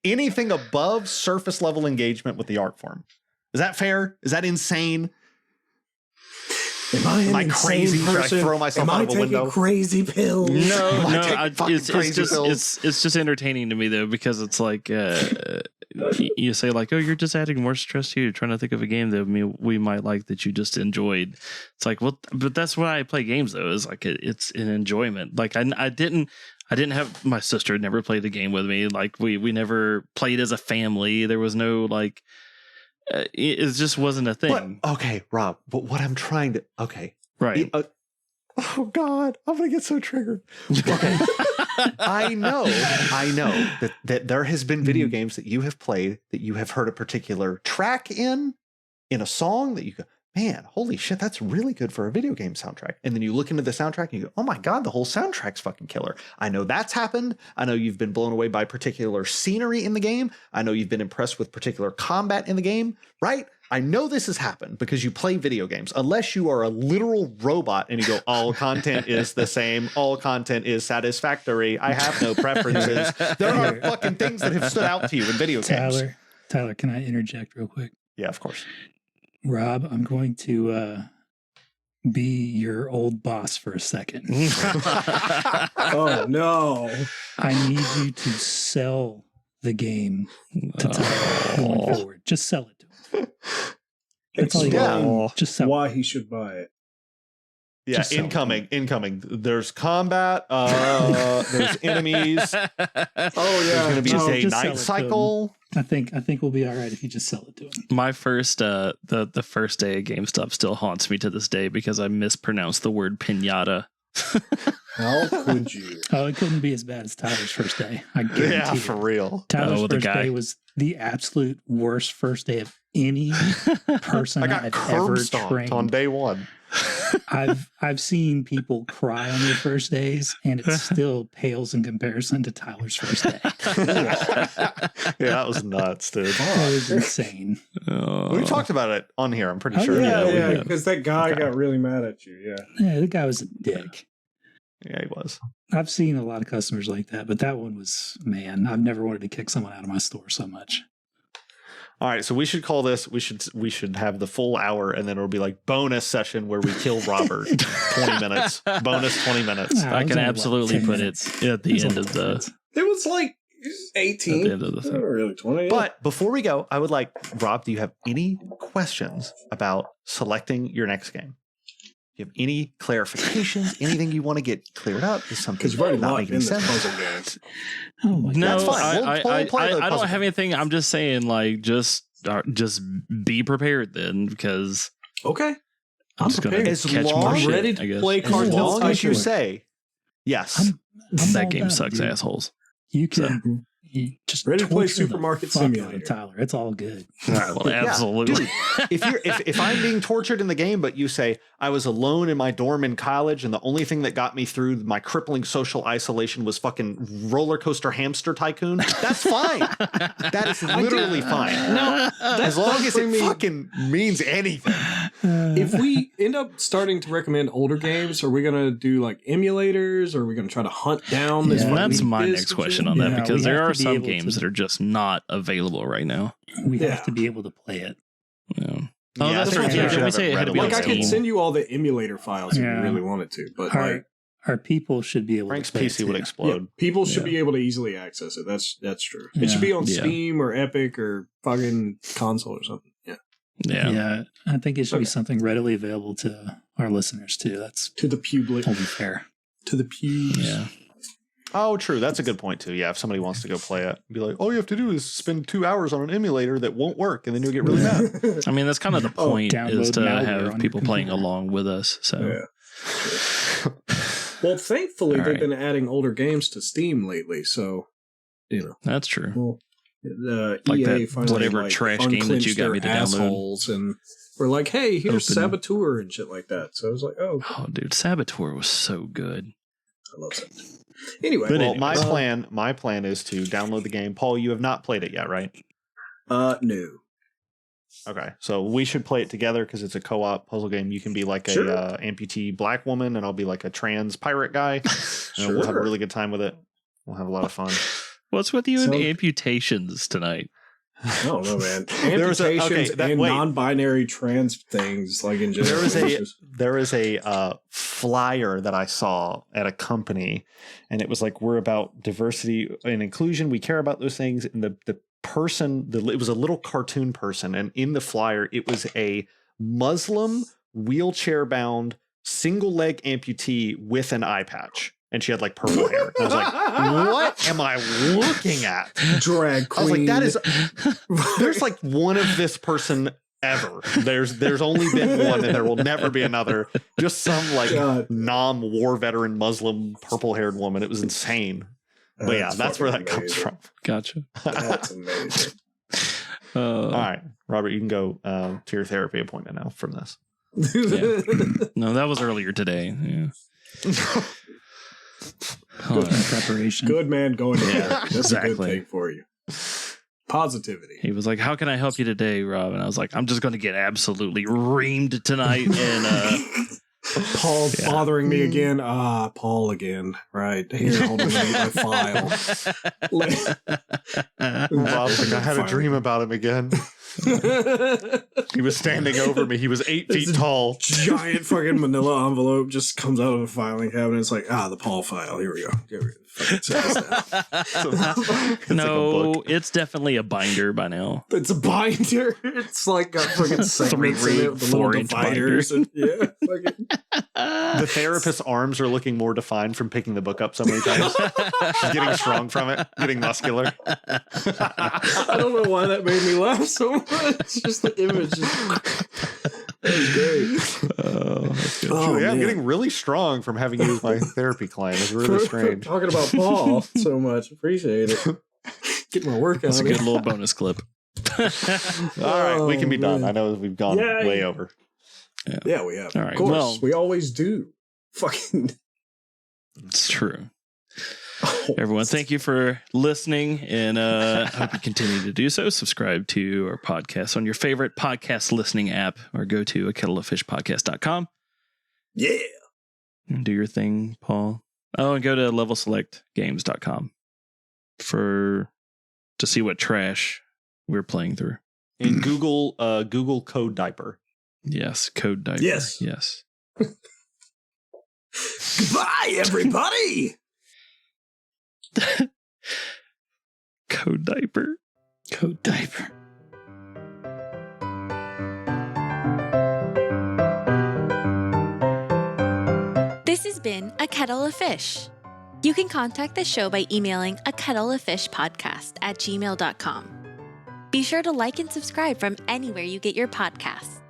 [SPEAKER 6] Anything above surface level engagement with the art form. Is that fair? Is that insane?
[SPEAKER 3] Am I crazy?
[SPEAKER 6] Should I throw myself out of a window?
[SPEAKER 3] Crazy pills?
[SPEAKER 2] No. It's just entertaining to me though, because it's like you say like, oh, you're just adding more stress to you. You're trying to think of a game that we might like that you just enjoyed. It's like, well, but that's why I play games though. Is like it's an enjoyment. Like I didn't have, my sister had never played a game with me. Like we never played as a family. There was no like. It just wasn't a thing.
[SPEAKER 6] Okay, Rob, but what I'm trying to... Okay.
[SPEAKER 2] Right.
[SPEAKER 6] Oh, God. I'm going to get so triggered. Okay. I know that there has been video games that you have played that you have heard a particular track in a song that you go, man, holy shit, that's really good for a video game soundtrack. And then you look into the soundtrack and you go, oh my God, the whole soundtrack's fucking killer. I know that's happened. I know you've been blown away by particular scenery in the game. I know you've been impressed with particular combat in the game, right? I know this has happened because you play video games, unless you are a literal robot and you go, all content is the same. All content is satisfactory. I have no preferences. There are fucking things that have stood out to you in video games.
[SPEAKER 5] Tyler, can I interject real quick?
[SPEAKER 6] Yeah, of course.
[SPEAKER 5] Rob, I'm going to be your old boss for a second.
[SPEAKER 3] Oh, no.
[SPEAKER 5] I need you to sell the game to Tyler going forward. Just sell it to him. That's all you got. Just sell
[SPEAKER 3] why he should buy it.
[SPEAKER 6] Yeah, incoming. There's combat. There's enemies.
[SPEAKER 3] Oh yeah,
[SPEAKER 6] There's going to be a day-night cycle.
[SPEAKER 5] I think we'll be all right if you just sell it to him.
[SPEAKER 2] My first the first day of GameStop still haunts me to this day because I mispronounced the word pinata.
[SPEAKER 3] How could you?
[SPEAKER 5] Oh, it couldn't be as bad as Tyler's first day. I guarantee
[SPEAKER 6] Yeah,
[SPEAKER 5] it.
[SPEAKER 6] for real.
[SPEAKER 5] Tyler's
[SPEAKER 2] the
[SPEAKER 5] first
[SPEAKER 2] guy.
[SPEAKER 5] day was the absolute worst first day of any person
[SPEAKER 6] I got
[SPEAKER 5] I've
[SPEAKER 6] curb
[SPEAKER 5] ever
[SPEAKER 6] stomped
[SPEAKER 5] trained.
[SPEAKER 6] on day one.
[SPEAKER 5] I've seen people cry on their first days, and it still pales in comparison to Tyler's first day.
[SPEAKER 6] Yeah, that was nuts, dude.
[SPEAKER 5] That was insane.
[SPEAKER 6] We talked about it on here, I'm pretty
[SPEAKER 5] Oh,
[SPEAKER 6] sure.
[SPEAKER 3] Yeah,
[SPEAKER 2] we
[SPEAKER 3] because that guy got really mad at you. Yeah.
[SPEAKER 5] Yeah, the guy was a dick.
[SPEAKER 6] Yeah, he was.
[SPEAKER 5] I've seen a lot of customers like that, but that one was, man, I've never wanted to kick someone out of my store so much.
[SPEAKER 6] All right, so we should call this. We should have the full hour, and then it'll be like bonus session where we kill Robert. 20 minutes, bonus 20 minutes.
[SPEAKER 5] Nah,
[SPEAKER 2] I
[SPEAKER 5] it was
[SPEAKER 2] can
[SPEAKER 5] only
[SPEAKER 2] absolutely
[SPEAKER 5] like 10
[SPEAKER 2] put
[SPEAKER 5] minutes.
[SPEAKER 2] it at the end of the
[SPEAKER 3] It was like 18.
[SPEAKER 2] At the end of the thing.
[SPEAKER 3] Not really 20.
[SPEAKER 6] But before we go, I would like Rob. Do you have any questions about selecting your next game? Do you have any clarifications? Anything you want to get cleared up? Is something
[SPEAKER 3] because you've already
[SPEAKER 6] not
[SPEAKER 3] locked
[SPEAKER 6] making
[SPEAKER 3] in the
[SPEAKER 6] sense?
[SPEAKER 3] puzzle games.
[SPEAKER 5] Oh my
[SPEAKER 2] No,
[SPEAKER 6] That's fine. We'll play the
[SPEAKER 2] I
[SPEAKER 6] puzzle
[SPEAKER 2] don't have
[SPEAKER 6] game.
[SPEAKER 2] anything. I'm just saying, like, just be prepared then, because
[SPEAKER 3] Okay.
[SPEAKER 2] I'm
[SPEAKER 3] I'm
[SPEAKER 2] just gonna
[SPEAKER 3] prepared.
[SPEAKER 6] As
[SPEAKER 2] catch
[SPEAKER 6] long-
[SPEAKER 2] more
[SPEAKER 6] I'm
[SPEAKER 2] shit.
[SPEAKER 3] ready
[SPEAKER 2] I
[SPEAKER 3] to
[SPEAKER 2] guess.
[SPEAKER 3] play
[SPEAKER 6] As
[SPEAKER 3] Cartel
[SPEAKER 6] long as you
[SPEAKER 3] Tycoon.
[SPEAKER 6] say yes.
[SPEAKER 5] I'm
[SPEAKER 2] that
[SPEAKER 5] all
[SPEAKER 2] game
[SPEAKER 5] done,
[SPEAKER 2] sucks,
[SPEAKER 5] dude.
[SPEAKER 2] assholes.
[SPEAKER 5] You can you just
[SPEAKER 3] Ready to play
[SPEAKER 5] torture the
[SPEAKER 3] Supermarket
[SPEAKER 5] fuck out of
[SPEAKER 3] Simulator.
[SPEAKER 5] Tyler. It's all good.
[SPEAKER 2] All right, well,
[SPEAKER 6] Yeah,
[SPEAKER 2] absolutely.
[SPEAKER 6] dude, if I'm being tortured in the game, but you say I was alone in my dorm in college, and the only thing that got me through my crippling social isolation was fucking roller coaster hamster tycoon, that's fine. That is literally fine.
[SPEAKER 3] No,
[SPEAKER 6] As long as it
[SPEAKER 3] me.
[SPEAKER 6] fucking means anything.
[SPEAKER 3] If we end up starting to recommend older games, are we gonna do like emulators, or are we gonna try to hunt down this?
[SPEAKER 5] Yeah,
[SPEAKER 2] And
[SPEAKER 3] fucking
[SPEAKER 2] that's my
[SPEAKER 3] biz
[SPEAKER 2] next
[SPEAKER 3] and
[SPEAKER 2] question
[SPEAKER 3] shit?
[SPEAKER 2] on that,
[SPEAKER 5] Yeah,
[SPEAKER 2] because
[SPEAKER 5] we
[SPEAKER 2] there
[SPEAKER 5] have
[SPEAKER 2] are
[SPEAKER 5] to be
[SPEAKER 2] some
[SPEAKER 5] able
[SPEAKER 2] games
[SPEAKER 5] to-
[SPEAKER 2] that are just not available right now.
[SPEAKER 5] We
[SPEAKER 3] Yeah.
[SPEAKER 5] have to be able to play it.
[SPEAKER 2] Yeah.
[SPEAKER 6] Yeah,
[SPEAKER 2] Oh, that's
[SPEAKER 6] I
[SPEAKER 2] right.
[SPEAKER 6] think
[SPEAKER 2] Yeah,
[SPEAKER 6] we should
[SPEAKER 2] we
[SPEAKER 6] have
[SPEAKER 2] say
[SPEAKER 6] it
[SPEAKER 2] it had to be
[SPEAKER 6] readily
[SPEAKER 2] on
[SPEAKER 3] Like I could
[SPEAKER 2] Steam.
[SPEAKER 3] send you all the emulator files if
[SPEAKER 5] Yeah.
[SPEAKER 3] you really wanted to, but like
[SPEAKER 5] Our people should be able
[SPEAKER 6] Frank's
[SPEAKER 5] to play
[SPEAKER 6] PC
[SPEAKER 5] it
[SPEAKER 6] would
[SPEAKER 5] too.
[SPEAKER 3] yeah,
[SPEAKER 6] explode.
[SPEAKER 3] people should
[SPEAKER 2] Yeah.
[SPEAKER 3] be able to easily access it. That's true.
[SPEAKER 5] Yeah.
[SPEAKER 3] It should be on
[SPEAKER 2] Yeah.
[SPEAKER 3] Steam or Epic or fucking console or something. Yeah.
[SPEAKER 2] Yeah.
[SPEAKER 5] I think it should
[SPEAKER 3] Okay.
[SPEAKER 5] be something readily available to our listeners too. That's
[SPEAKER 3] To the public.
[SPEAKER 5] totally fair.
[SPEAKER 3] To the pubes.
[SPEAKER 2] Yeah.
[SPEAKER 6] Oh, true. That's a good point too. Yeah, if somebody wants to go play it, be like, all you have to do is spend 2 hours on an emulator that won't work, and then you'll get really mad.
[SPEAKER 2] I mean, that's kind of the
[SPEAKER 3] Oh,
[SPEAKER 2] point, is
[SPEAKER 5] download
[SPEAKER 2] to
[SPEAKER 5] malware
[SPEAKER 2] have
[SPEAKER 5] on
[SPEAKER 2] people
[SPEAKER 5] your
[SPEAKER 2] playing
[SPEAKER 5] computer.
[SPEAKER 2] along with us. So
[SPEAKER 3] Yeah. Well, thankfully
[SPEAKER 2] All
[SPEAKER 3] they've
[SPEAKER 2] right.
[SPEAKER 3] been adding older games to Steam lately, so
[SPEAKER 2] that's true.
[SPEAKER 3] well, the
[SPEAKER 2] Like
[SPEAKER 3] EA
[SPEAKER 2] that
[SPEAKER 3] finally
[SPEAKER 2] whatever
[SPEAKER 3] like,
[SPEAKER 2] trash game that you
[SPEAKER 3] unclinched
[SPEAKER 2] got me
[SPEAKER 3] their
[SPEAKER 2] to download.
[SPEAKER 3] assholes, and we're like, hey, here's
[SPEAKER 2] Open.
[SPEAKER 3] Saboteur and shit like that. So I was like, oh,
[SPEAKER 2] Oh, dude, Saboteur was so good.
[SPEAKER 3] I love Saboteur. Anyway,
[SPEAKER 2] But
[SPEAKER 6] Well,
[SPEAKER 2] anyways.
[SPEAKER 6] my plan is to download the game. Paul, you have not played it yet, right?
[SPEAKER 3] no.
[SPEAKER 6] Okay, so we should play it together because it's a co-op puzzle game. You can be like
[SPEAKER 3] Sure.
[SPEAKER 6] a amputee black woman, and I'll be like a trans pirate guy. And we'll have a really good time with it. We'll have a lot of fun.
[SPEAKER 2] What's with you and
[SPEAKER 3] So-
[SPEAKER 2] amputations tonight?
[SPEAKER 3] I don't know, man.
[SPEAKER 6] There was a- okay,
[SPEAKER 3] Amputations and
[SPEAKER 6] wait.
[SPEAKER 3] non-binary trans things, like in general.
[SPEAKER 6] There is a flyer that I saw at a company, and it was like, we're about diversity and inclusion. We care about those things. And the person, it was a little cartoon person, and in the flyer, it was a Muslim wheelchair-bound single leg amputee with an eye patch, and she had like purple hair. And I was like, what am I looking at?
[SPEAKER 3] drag
[SPEAKER 6] I was like,
[SPEAKER 3] queen.
[SPEAKER 6] that is. There's like one of this person ever. There's only been one, and there will never be another. Just some like
[SPEAKER 3] God.
[SPEAKER 6] war veteran Muslim purple haired woman. It was insane. But yeah, that's where that
[SPEAKER 3] fucking
[SPEAKER 6] comes
[SPEAKER 3] amazing.
[SPEAKER 6] from.
[SPEAKER 2] Gotcha.
[SPEAKER 3] That's amazing.
[SPEAKER 6] All right, Robert, you can go to your therapy appointment now from this.
[SPEAKER 2] No, that was earlier today. Yeah. All
[SPEAKER 5] In
[SPEAKER 2] right.
[SPEAKER 5] preparation.
[SPEAKER 3] Good man going there.
[SPEAKER 2] Yeah,
[SPEAKER 3] That's a
[SPEAKER 2] exactly.
[SPEAKER 3] good thing for you. Positivity.
[SPEAKER 2] He was like, "How can I help you today, Rob?" And I was like, "I'm just going to get absolutely reamed tonight." And
[SPEAKER 3] Paul
[SPEAKER 2] Yeah.
[SPEAKER 3] bothering me again. Paul again. Right. Here, hold on, let me get my file.
[SPEAKER 6] Rob's like, I had a dream about him again. He was standing over me. He was 8 feet tall.
[SPEAKER 3] Giant fucking manila envelope just comes out of a filing cabinet. It's like, the Paul file. Here we go. Here we go. Fucking set this down.
[SPEAKER 6] It's like a
[SPEAKER 2] no,
[SPEAKER 6] book.
[SPEAKER 2] it's definitely a binder by now.
[SPEAKER 3] It's a binder. It's like got fucking segments in it with the little
[SPEAKER 2] 4-inch
[SPEAKER 3] dividers. And, yeah. Fucking
[SPEAKER 6] The therapist's arms are looking more defined from picking the book up so many times. She's getting strong from it, getting muscular.
[SPEAKER 3] I don't know why that made me laugh so much. Just the image. That was great.
[SPEAKER 2] That's good.
[SPEAKER 6] Oh, yeah, I'm
[SPEAKER 3] man.
[SPEAKER 6] getting really strong from having used my therapy client. It's really strange.
[SPEAKER 3] Talking about Paul so much. Appreciate it. Get my workout.
[SPEAKER 2] That's a good little bonus clip.
[SPEAKER 6] All right, we can be done.
[SPEAKER 3] man.
[SPEAKER 6] I know we've gone way over.
[SPEAKER 3] Yeah, we have.
[SPEAKER 2] All right,
[SPEAKER 3] Of course,
[SPEAKER 2] well-
[SPEAKER 3] we always do. Fucking.
[SPEAKER 2] It's true. Everyone, thank you for listening, and hope you continue to do so. Subscribe to our podcast on your favorite podcast listening app, or go to akettleofishpodcast.com.
[SPEAKER 3] Yeah.
[SPEAKER 2] And do your thing, Paul. Oh, and go to levelselectgames.com to see what trash we're playing through.
[SPEAKER 6] And Google code diaper.
[SPEAKER 2] Yes, code diaper.
[SPEAKER 3] Yes.
[SPEAKER 2] Yes.
[SPEAKER 3] Goodbye, everybody.
[SPEAKER 2] Code diaper.
[SPEAKER 5] Code diaper.
[SPEAKER 1] This has been A Kettle of Fish. You can contact the show by emailing akettleofishpodcast@gmail.com. Be sure to like and subscribe from anywhere you get your podcasts.